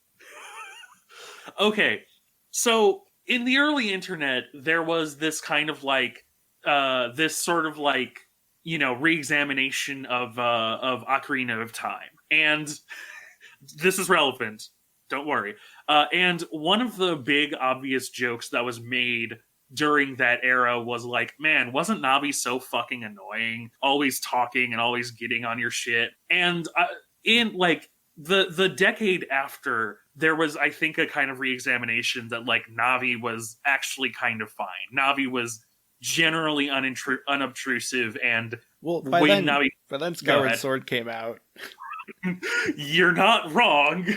Okay. So in the early internet, there was this kind of this sort of re-examination of Ocarina of Time, and this is relevant. Don't worry. And one of the big obvious jokes that was made during that era was like, man, wasn't Navi so fucking annoying? Always talking and always getting on your shit. And in the decade after, there was, I think, a kind of re-examination that Navi was actually kind of fine. Navi was generally unobtrusive, and
by then Skyward Sword came out.
You're not wrong.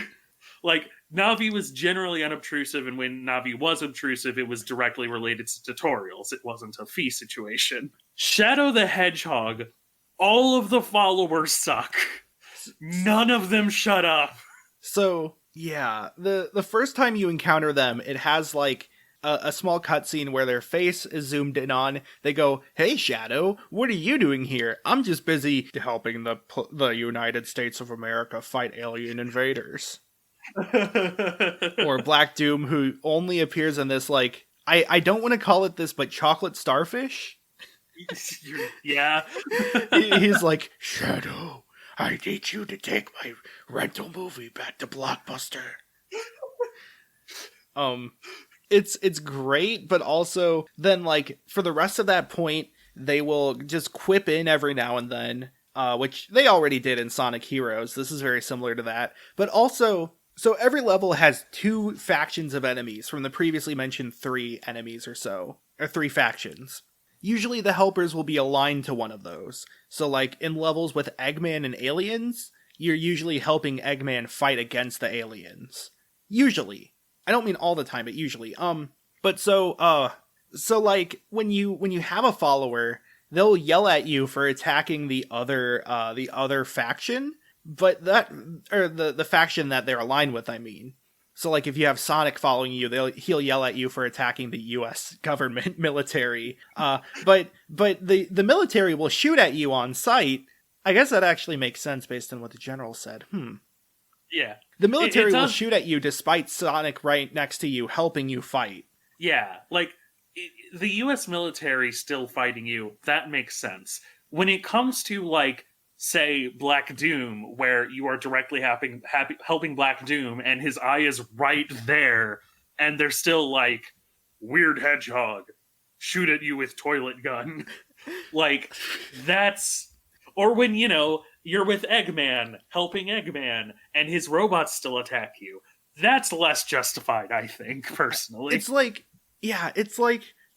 Navi was generally unobtrusive, and when Navi was obtrusive, it was directly related to tutorials. It wasn't a fee situation. Shadow the Hedgehog, all of the followers suck. None of them shut up.
So, yeah, the first time you encounter them, it has a small cutscene where their face is zoomed in on. They go, "Hey Shadow, what are you doing here? I'm just busy helping the United States of America fight alien invaders." Or Black Doom, who only appears in this I don't want to call it this, but chocolate starfish.
Yeah.
He's like, "Shadow, I need you to take my rental movie back to Blockbuster." It's great, but also then for the rest of that point, they will just quip in every now and then, which they already did in Sonic Heroes. This is very similar to that, but also. So every level has 2 factions of enemies from the previously mentioned 3 enemies or so, or 3 factions. Usually the helpers will be aligned to one of those. So in levels with Eggman and aliens, you're usually helping Eggman fight against the aliens. Usually. I don't mean all the time, but usually. But when you have a follower, they'll yell at you for attacking the other faction. But the faction that they're aligned with, I mean. So if you have Sonic following you, he'll yell at you for attacking the US government military. But the military will shoot at you on sight. I guess that actually makes sense based on what the general said.
Yeah.
The military will shoot at you despite Sonic right next to you helping you fight.
Yeah, the US military still fighting you, that makes sense. When it comes to say Black Doom, where you are directly helping Black Doom, and his eye is right there, and they're still weird hedgehog, shoot at you with toilet gun. That's... Or when, you're with Eggman, helping Eggman, and his robots still attack you. That's less justified, I think, personally.
It's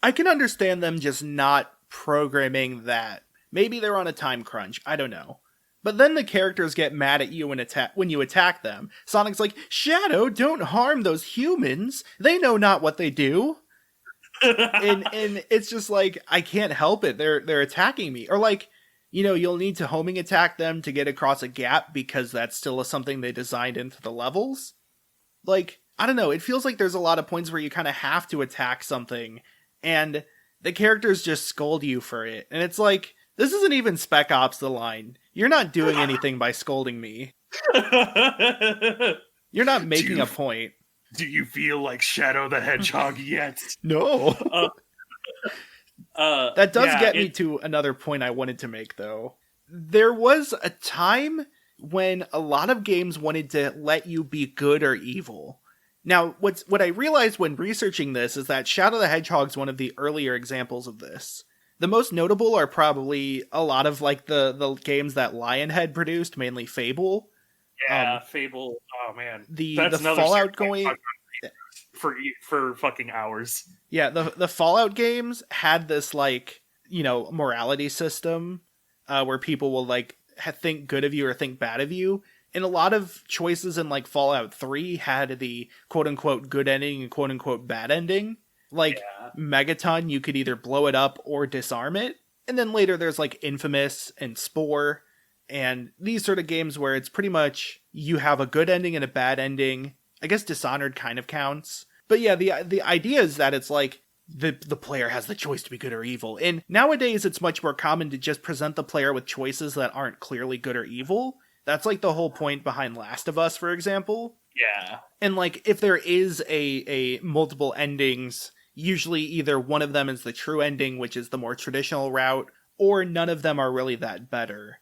I can understand them just not programming that. Maybe they're on a time crunch. I don't know. But then the characters get mad at you when you attack them. Sonic's like, "Shadow, don't harm those humans. They know not what they do." and it's just I can't help it. They're attacking me. Or you'll need to homing attack them to get across a gap because that's still something they designed into the levels. I don't know. It feels like there's a lot of points where you kind of have to attack something and the characters just scold you for it. And it's this isn't even Spec Ops The Line. You're not doing anything by scolding me. You're not making a point.
Do you feel like Shadow the Hedgehog yet?
No. That does get me to another point I wanted to make, though. There was a time when a lot of games wanted to let you be good or evil. Now, what I realized when researching this is that Shadow the Hedgehog is one of the earlier examples of this. The most notable are probably a lot of like the games that Lionhead produced, mainly Fable.
Yeah, Fable. Oh man,
the
another
Fallout going
for fucking hours.
Yeah, the Fallout games had this like, morality system where people will like think good of you or think bad of you. And a lot of choices in like Fallout 3 had the quote unquote good ending and quote unquote bad ending. Like Megaton, you could either blow it up or disarm it. And then later there's like Infamous and Spore and these sort of games where it's pretty much you have a good ending and a bad ending. I guess Dishonored kind of counts. But yeah, the idea is that it's like the player has the choice to be good or evil. And nowadays it's much more common to just present the player with choices that aren't clearly good or evil. That's like the whole point behind Last of Us, for example.
Yeah.
And like if there is a multiple endings, usually either one of them is the true ending, which is the more traditional route, or none of them are really that better.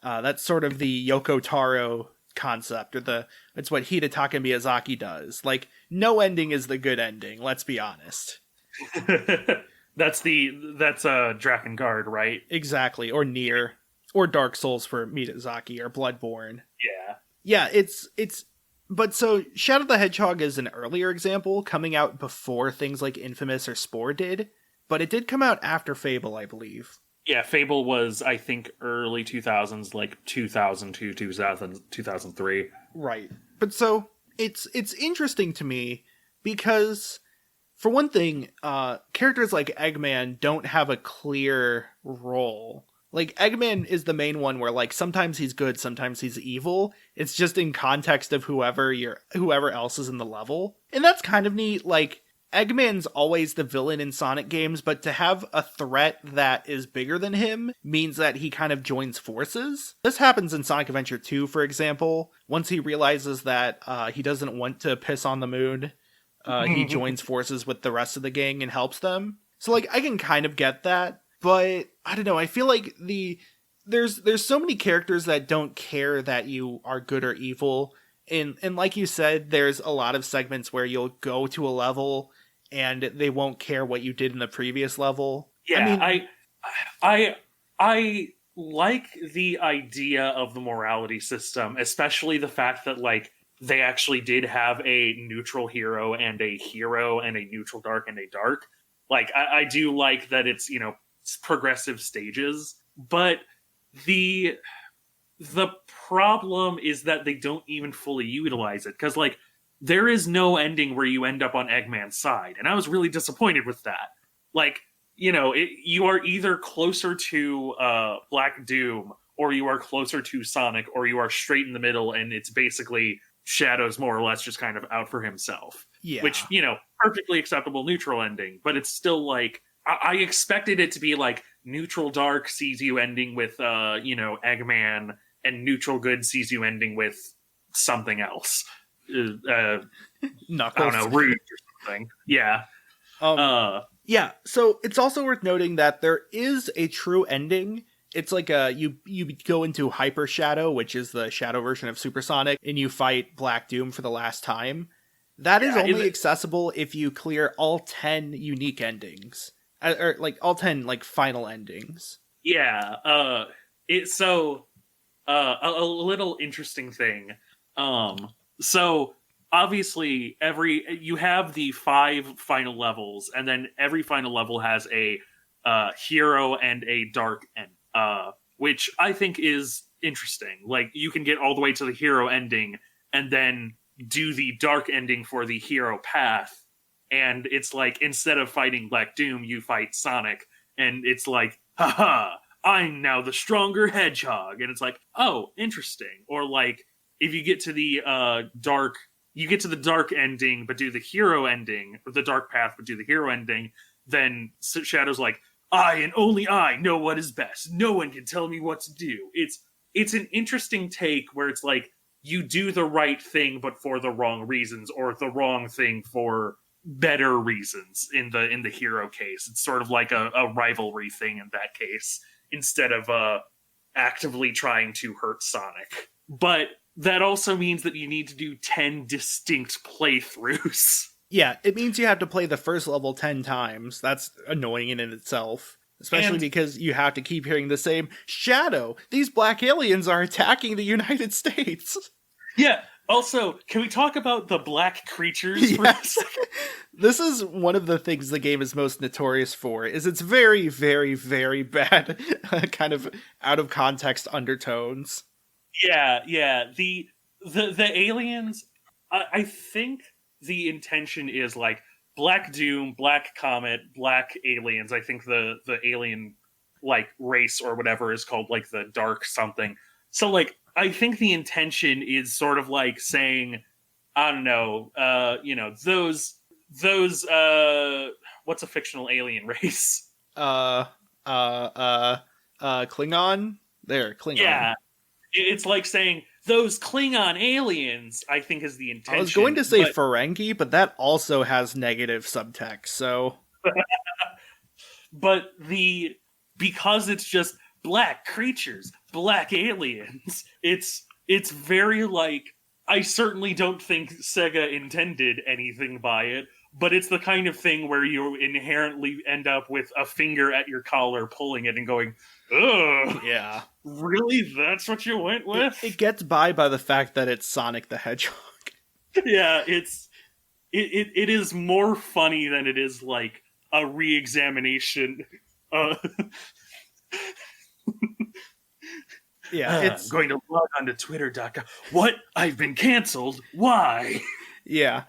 That's sort of the Yoko Taro concept, or it's what Hidetaka Miyazaki does. Like, no ending is the good ending, let's be honest.
that's Drakengard, right?
Exactly, or Nier, or Dark Souls for Miyazaki, or Bloodborne.
Yeah.
Yeah, it's but so Shadow the Hedgehog is an earlier example, coming out before things like Infamous or Spore did, but it did come out after Fable, I believe.
Yeah, Fable was, I think, early 2000s, like 2002, 2003.
Right. But so, it's interesting to me, because, for one thing, characters like Eggman don't have a clear role. Like, Eggman is the main one where, like, sometimes he's good, sometimes he's evil. It's just in context of whoever else is in the level. And that's kind of neat, like, Eggman's always the villain in Sonic games, but to have a threat that is bigger than him means that he kind of joins forces. This happens in Sonic Adventure 2, for example. Once he realizes that he doesn't want to piss on the moon, he joins forces with the rest of the gang and helps them. So, like, I can kind of get that, but I don't know, I feel like there's so many characters that don't care that you are good or evil. And like you said, there's a lot of segments where you'll go to a level and they won't care what you did in the previous level.
Yeah, I like the idea of the morality system, especially the fact that like they actually did have a neutral hero and a neutral dark and a dark. Like I do like that it's, it's progressive stages, but the problem is that they don't even fully utilize it, because like there is no ending where you end up on Eggman's side, and I was really disappointed with that. Like, you are either closer to Black Doom, or you are closer to Sonic, or you are straight in the middle, and it's basically Shadow's more or less just kind of out for himself.
Yeah.
Which, perfectly acceptable neutral ending, but it's still like I expected it to be like neutral dark sees you ending with Eggman, and neutral good sees you ending with something else.
Knuckles.
I don't know, Rouge or something. Yeah.
Yeah, so it's also worth noting that there is a true ending. It's like you go into Hyper Shadow, which is the Shadow version of Supersonic, and you fight Black Doom for the last time. That is only accessible if you clear all 10 unique endings. Or like all 10 like final endings.
Yeah, a little interesting thing. So obviously you have the 5 final levels, and then every final level has a hero and a dark end, which I think is interesting. Like, you can get all the way to the hero ending and then do the dark ending for the hero path, and it's like, instead of fighting Black Doom, you fight Sonic, and it's like, haha, I'm now the stronger hedgehog. And it's like, oh, interesting. Or like, if you get to the dark ending, but do the hero ending, or the dark path, but do the hero ending, then Shadow's like, I and only I know what is best. No one can tell me what to do. It's an interesting take where it's like, you do the right thing, but for the wrong reasons, or the wrong thing for better reasons in the hero case. It's sort of like a rivalry thing in that case, instead of actively trying to hurt Sonic. But that also means that you need to do 10 distinct playthroughs.
Yeah, it means you have to play the first level 10 times. That's annoying in itself. Especially because you have to keep hearing the same, Shadow, these black aliens are attacking the United States.
Yeah, also, can we talk about the black creatures for a second?
This is one of the things the game is most notorious for, is its very, very, very bad kind of out of context undertones.
Yeah. The aliens, I think the intention is like Black Doom, Black Comet, Black Aliens. I think the alien like race or whatever is called like the Dark something. So like I think the intention is sort of like saying, I don't know, those what's a fictional alien race?
Klingon? There, Klingon.
Yeah. It's like saying those Klingon aliens, I think is the intention.
I was going to say Ferengi, but that also has negative subtext, so...
But because it's just black creatures, black aliens, it's very like, I certainly don't think Sega intended anything by it, but it's the kind of thing where you inherently end up with a finger at your collar pulling it and going, ugh.
Yeah.
Really? That's what you went with?
It gets by the fact that it's Sonic the Hedgehog.
Yeah, it is more funny than it is like a re-examination.
Yeah, it's
going to log onto Twitter.com. What? I've been canceled. Why?
Yeah.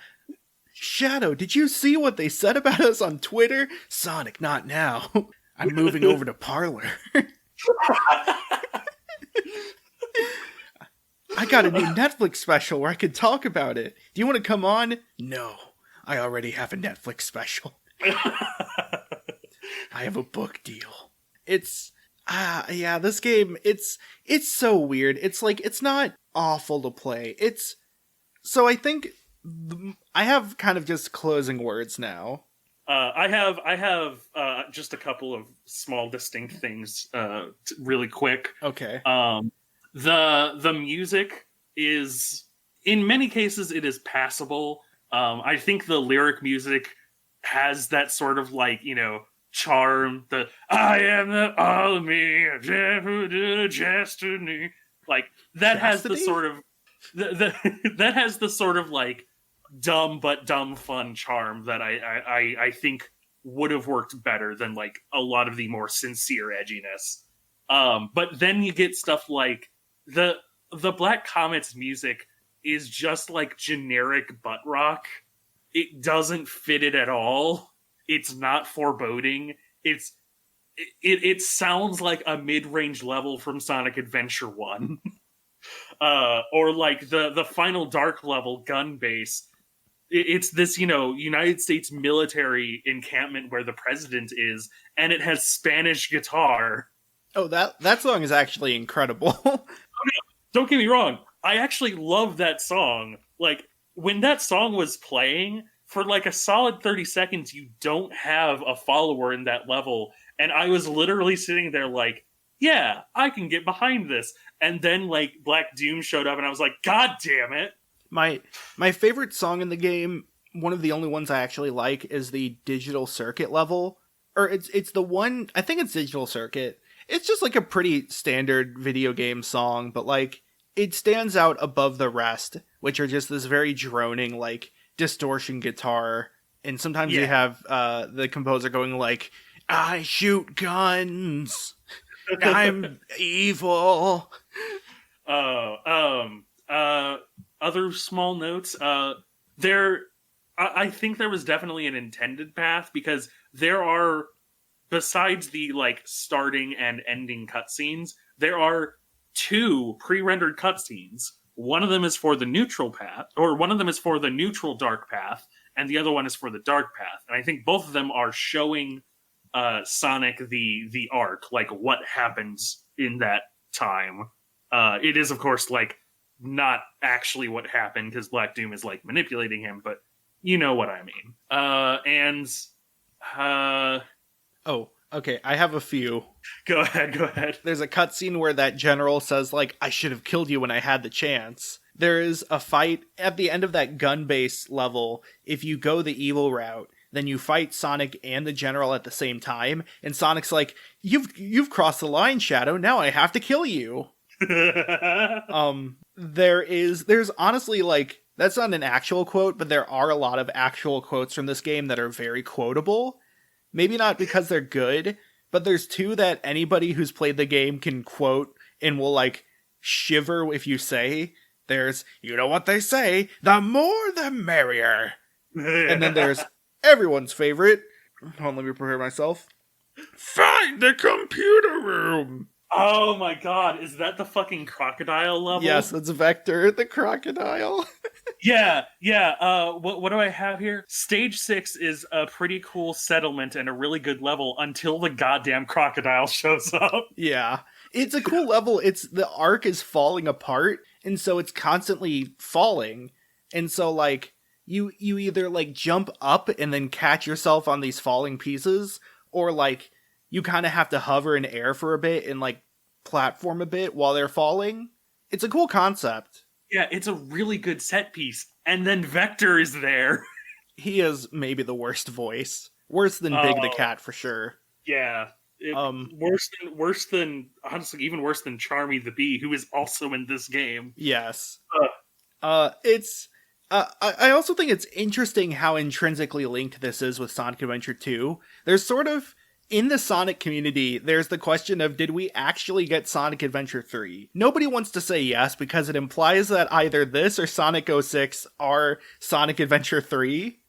Shadow, did you see what they said about us on Twitter? Sonic, not now. I'm moving over to Parlor. I got a new Netflix special where I could talk about it. Do you want to come on? No, I already have a Netflix special. I have a book deal. It's this game, it's so weird. It's like, it's not awful to play. So I think I have kind of just closing words now.
I have just a couple of small distinct things really quick.
Okay.
The music is, in many cases, it is passable. I think the lyric music has that sort of like, charm. The I am the all of me, destiny. Like that has the sort of that has the sort of like dumb but dumb fun charm that I think would have worked better than like a lot of the more sincere edginess. But then you get stuff like the Black Comet's music is just like generic butt rock. It doesn't fit it at all. It's not foreboding. It sounds like a mid-range level from Sonic Adventure 1. Or like the final dark level gun base. It's this, United States military encampment where the president is, and it has Spanish guitar.
Oh, that song is actually incredible.
Don't get me wrong. I actually love that song. Like, when that song was playing, for like a solid 30 seconds, you don't have a follower in that level. And I was literally sitting there like, yeah, I can get behind this. And then like Black Doom showed up and I was like, God damn it.
My favorite song in the game, one of the only ones I actually like, is the Digital Circuit level. Or it's the one, I think it's Digital Circuit. It's just like a pretty standard video game song, but like it stands out above the rest, which are just this very droning like distortion guitar. And sometimes you have the composer going like, I shoot guns. I'm evil.
Other small notes. I think there was definitely an intended path because there are, besides the like starting and ending cutscenes, there are 2 pre-rendered cutscenes. One of them is for the neutral path, or one of them is for the neutral dark path, and the other one is for the dark path. And I think both of them are showing Sonic the arc, like what happens in that time. It is, of course, like not actually what happened because Black Doom is like manipulating him, but you know what I mean.
Okay, I have a few.
Go ahead.
There's a cutscene where that general says, like, I should have killed you when I had the chance. There is a fight at the end of that gun base level. If you go the evil route, then you fight Sonic and the general at the same time, and Sonic's like, you've crossed the line, Shadow, now I have to kill you. There's honestly, like, that's not an actual quote, but there are a lot of actual quotes from this game that are very quotable. Maybe not because they're good, but there's two that anybody who's played the game can quote and will, like, shiver if you say. There's, you know what they say, the more the merrier. And then there's everyone's favorite. Hold on, let me prepare myself. Find the computer room!
Oh my god, is that the fucking crocodile level?
Yes, that's Vector, the crocodile.
Yeah. What do I have here? Stage 6 is a pretty cool settlement and a really good level until the goddamn crocodile shows up.
Yeah. It's a cool level. The arc is falling apart, and so it's constantly falling. And so, like, you either, like, jump up and then catch yourself on these falling pieces, or, like, you kind of have to hover in air for a bit and, like, platform a bit while they're falling. It's a cool concept.
Yeah, it's a really good set piece. And then Vector is there.
He has maybe the worst voice. Worse than Big the Cat, for sure.
Yeah. Worse than, honestly, even worse than Charmy the Bee, who is also in this game.
Yes. I also think it's interesting how intrinsically linked this is with Sonic Adventure 2. There's sort of, in the Sonic community, there's the question of, did we actually get Sonic Adventure 3? Nobody wants to say yes, because it implies that either this or Sonic 06 are Sonic Adventure 3.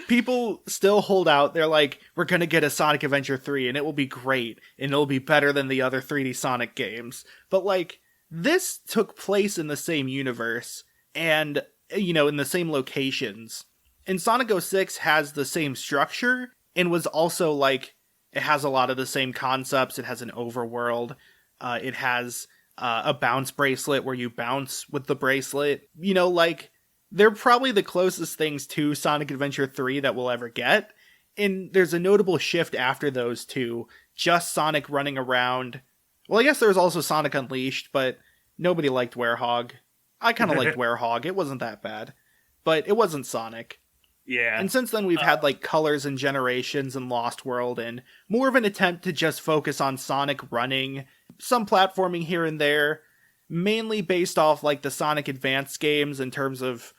People still hold out. They're like, we're gonna get a Sonic Adventure 3, and it will be great, and it'll be better than the other 3D Sonic games. But, like, this took place in the same universe, and, you know, in the same locations. And Sonic 06 has the same structure, and was also, like, it has a lot of the same concepts. It has an overworld. It has a bounce bracelet where you bounce with the bracelet. You know, like, they're probably the closest things to Sonic Adventure 3 that we'll ever get. And there's a notable shift after those two. Just Sonic running around. Well, I guess there was also Sonic Unleashed, but nobody liked Werehog. I kind of liked Werehog. It wasn't that bad. But it wasn't Sonic.
Yeah.
And since then we've had, like, Colors and Generations and Lost World, and more of an attempt to just focus on Sonic running, some platforming here and there, mainly based off, like, the Sonic Advance games in terms of,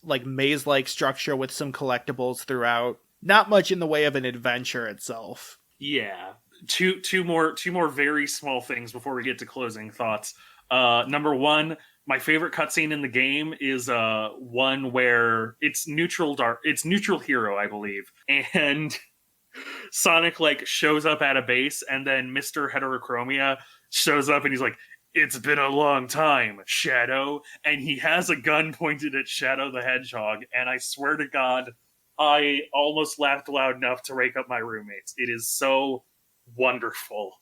like, maze-like structure with some collectibles throughout. Not much in the way of an adventure itself.
Yeah. Two more very small things before we get to closing thoughts. Number one, my favorite cutscene in the game is one where it's neutral hero, I believe, and Sonic, like, shows up at a base, and then Mr. Heterochromia shows up, and he's like, "It's been a long time, Shadow," and he has a gun pointed at Shadow the Hedgehog, and I swear to God, I almost laughed loud enough to wake up my roommates. It is so wonderful.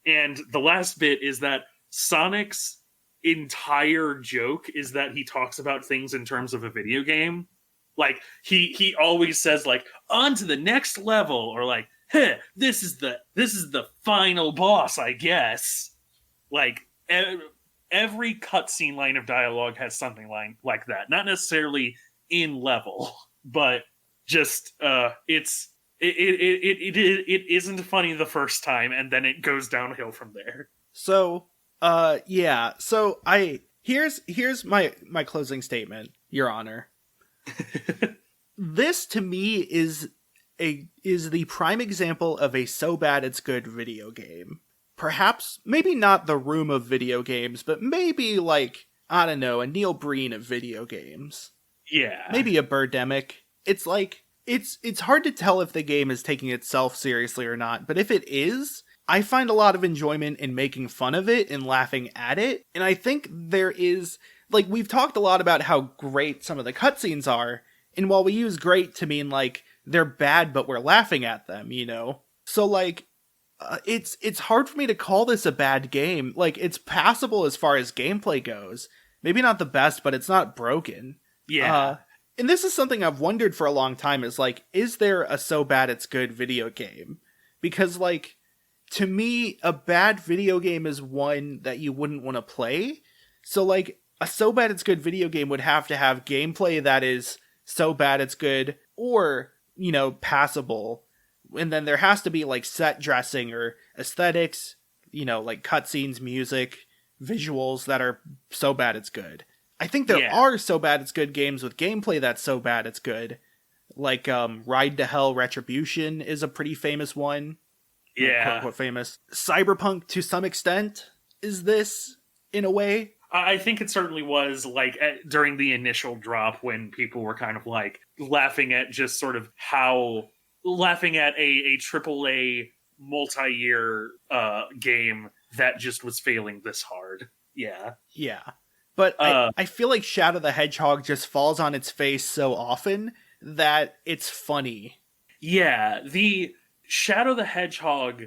And the last bit is that Sonic's entire joke is that he talks about things in terms of a video game. Like, he always says, like, on to the next level, or like, "Huh, this is the final boss, I guess." Like, every cutscene line of dialogue has something like that. Not necessarily in level, but just it isn't funny the first time, and then it goes downhill from there.
So, yeah. So here's my closing statement, Your Honor. This to me is the prime example of a so bad it's good video game. Perhaps, maybe not the Room of video games, but maybe, like, I don't know, a Neil Breen of video games.
Yeah.
Maybe a Birdemic. It's like, it's hard to tell if the game is taking itself seriously or not, but if it is, I find a lot of enjoyment in making fun of it and laughing at it. And I think there is, like, we've talked a lot about how great some of the cutscenes are, and while we use great to mean, like, they're bad but we're laughing at them, you know? So, like, it's hard for me to call this a bad game. Like, it's passable as far as gameplay goes. Maybe not the best, but it's not broken.
Yeah.
And this is something I've wondered for a long time, is like, is there a so bad it's good video game? because, like, to me, a bad video game is one that you wouldn't want to play. So, like, a so bad it's good video game would have to have gameplay that is so bad it's good, or, you know, passable. And then there has to be, like, set dressing or aesthetics, you know, like cutscenes, music, visuals that are so bad it's good. I think there are so bad it's good games with gameplay that's so bad it's good. Like, Ride to Hell Retribution is a pretty famous one.
Yeah.
Quote, unquote, famous. Cyberpunk, to some extent, is this, in a way.
I think it certainly was, like, during the initial drop when people were kind of, like, laughing at just sort of how... laughing at a AAA multi-year game that just was failing this hard. Yeah.
Yeah. But I feel like Shadow the Hedgehog just falls on its face so often that it's funny.
Yeah, the Shadow the Hedgehog,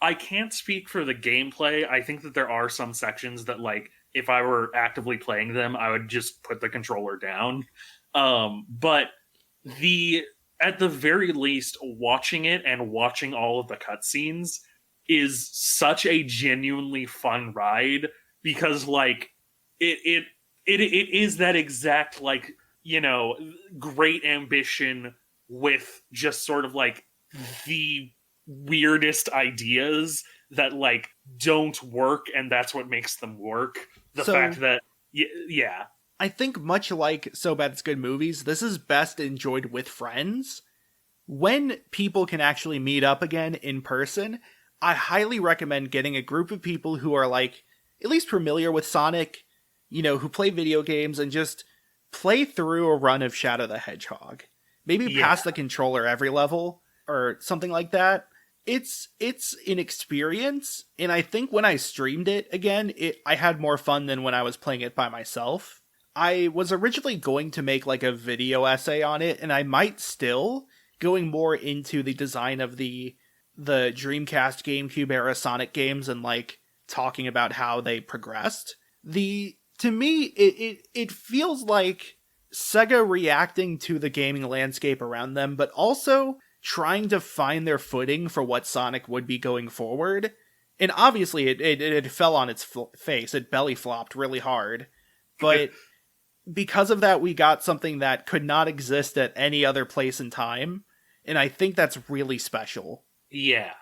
I can't speak for the gameplay. I think that there are some sections that, like, if I were actively playing them, I would just put the controller down. But at the very least, watching it and watching all of the cutscenes is such a genuinely fun ride, because, like, it is that exact, like, you know, great ambition with just sort of, like, the weirdest ideas that, like, don't work, and that's what makes them work. The fact that, yeah.
I think much like So Bad It's Good movies, this is best enjoyed with friends. When people can actually meet up again in person, I highly recommend getting a group of people who are, like, at least familiar with Sonic, you know, who play video games, and just play through a run of Shadow the Hedgehog. Maybe pass the controller every level, or something like that. It's an experience, and I think when I streamed it again, I had more fun than when I was playing it by myself. I was originally going to make, like, a video essay on it, and I might still, going more into the design of the Dreamcast, GameCube era Sonic games, and, like, talking about how they progressed. To me, it feels like Sega reacting to the gaming landscape around them, but also trying to find their footing for what Sonic would be going forward. And obviously, it fell on its face. It belly flopped really hard. But because of that, we got something that could not exist at any other place in time. And I think that's really special.
Yeah.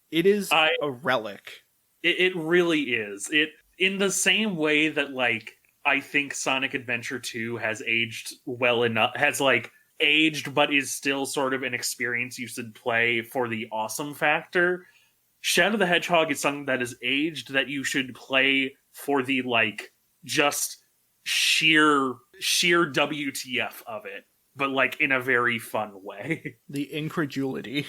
It is a relic.
It really is. In the same way that, like, I think Sonic Adventure 2 has aged well enough, has, like, aged but is still sort of an experience you should play for the awesome factor. Shadow the Hedgehog is something that is aged that you should play for the, like, just sheer WTF of it, but, like, in a very fun way.
The incredulity.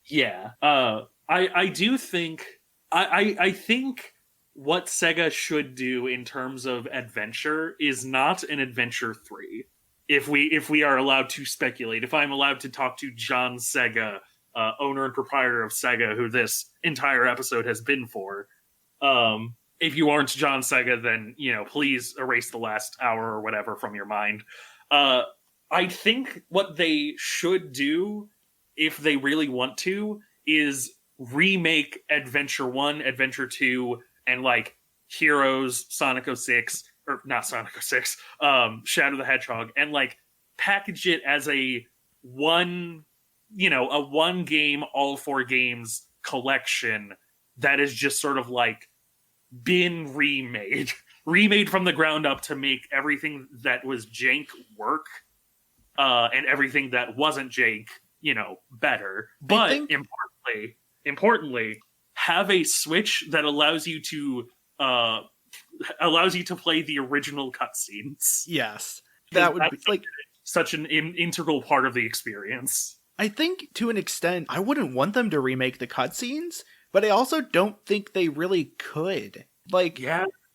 Yeah. I do think I think what Sega should do in terms of adventure is not an Adventure 3. If we are allowed to speculate, if I'm allowed to talk to John Sega, owner and proprietor of Sega, who this entire episode has been for, if you aren't John Sega, then, you know, please erase the last hour or whatever from your mind. I think what they should do, if they really want to, is remake Adventure 1, Adventure 2, and, like, Heroes, Sonic 06, or not Sonic 06, Shadow the Hedgehog, and, like, package it as a one game, all 4 games collection that is just sort of, like, been remade from the ground up to make everything that was jank work, and everything that wasn't jank, you know, better. But importantly, have a Switch that allows you to play the original cutscenes.
Yes, that would be, like,
such an integral part of the experience.
I think, to an extent, I wouldn't want them to remake the cutscenes, but I also don't think they really could. Like,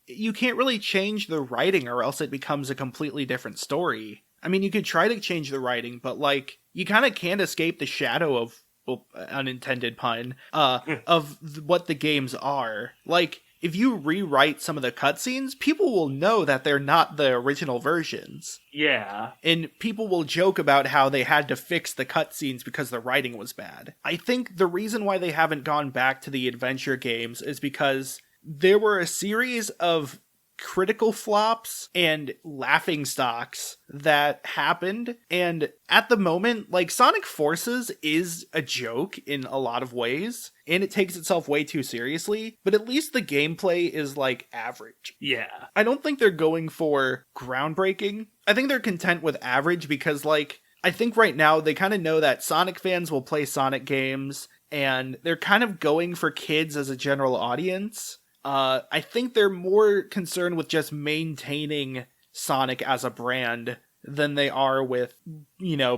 you can't really change the writing, or else it becomes a completely different story. I mean, you could try to change the writing, but, like, you kind of can't escape the shadow of, well, unintended pun, of what the games are. Like, if you rewrite some of the cutscenes, people will know that they're not the original versions.
Yeah.
And people will joke about how they had to fix the cutscenes because the writing was bad. I think the reason why they haven't gone back to the adventure games is because there were a series of critical flops and laughing stocks that happened, and at the moment, like, Sonic Forces is a joke in a lot of ways, and it takes itself way too seriously, but at least the gameplay is, like, average.
Yeah.
I don't think they're going for groundbreaking. I think they're content with average because, like, I think right now they kind of know that Sonic fans will play Sonic games, and they're kind of going for kids as a general audience. I think they're more concerned with just maintaining Sonic as a brand than they are with,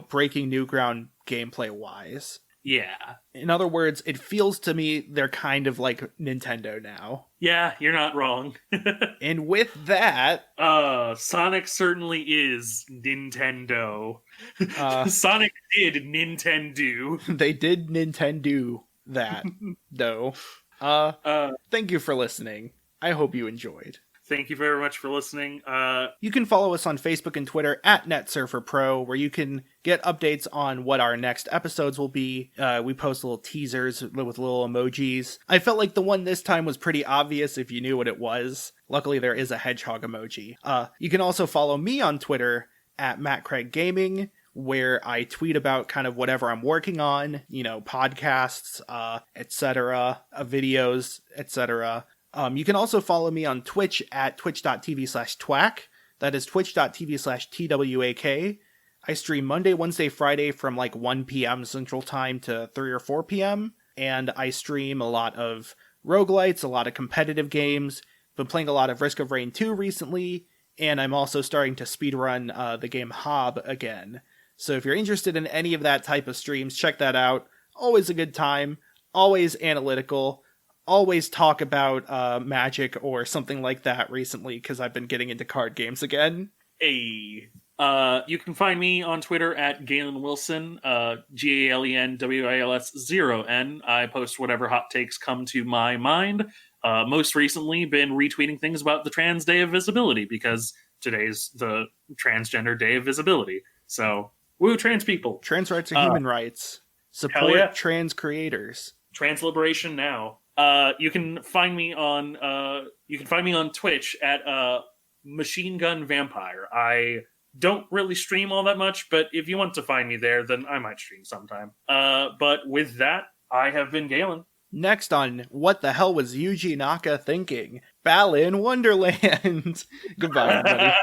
breaking new ground gameplay-wise.
Yeah.
In other words, it feels to me they're kind of like Nintendo now.
Yeah, you're not wrong.
And with that...
Sonic certainly is Nintendo. Sonic did Nintendo.
They did Nintendo that, though. Thank you for listening. I hope you enjoyed.
Thank you very much for listening.
You can follow us on Facebook and Twitter at NetSurferPro, where you can get updates on what our next episodes will be. We post little teasers with little emojis. I felt like the one this time was pretty obvious if you knew what it was. Luckily, there is a hedgehog emoji. You can also follow me on Twitter at MattCraigGaming, where I tweet about kind of whatever I'm working on, podcasts, etc., videos, etc. You can also follow me on Twitch at twitch.tv/twack. That is twitch.tv/twak. I stream Monday, Wednesday, Friday from like 1 p.m. Central Time to 3 or 4 p.m. And I stream a lot of roguelites, a lot of competitive games. Been playing a lot of Risk of Rain 2 recently, and I'm also starting to speedrun the game Hob again. So if you're interested in any of that type of streams, check that out. Always a good time, always analytical, always talk about Magic or something like that recently, because I've been getting into card games again.
Hey. You can find me on Twitter at Galen Wilson, GalenWils0N. I post whatever hot takes come to my mind. Most recently been retweeting things about the Trans Day of Visibility, because today's the Transgender Day of Visibility. So... woo, trans people.
Trans rights are human rights. Support trans creators.
Trans liberation now. You can find me on Twitch at Machine Gun Vampire. I don't really stream all that much, but if you want to find me there, then I might stream sometime. But with that, I have been Galen.
Next on What the Hell Was Yuji Naka Thinking? Ballin Wonderland. Goodbye, everybody.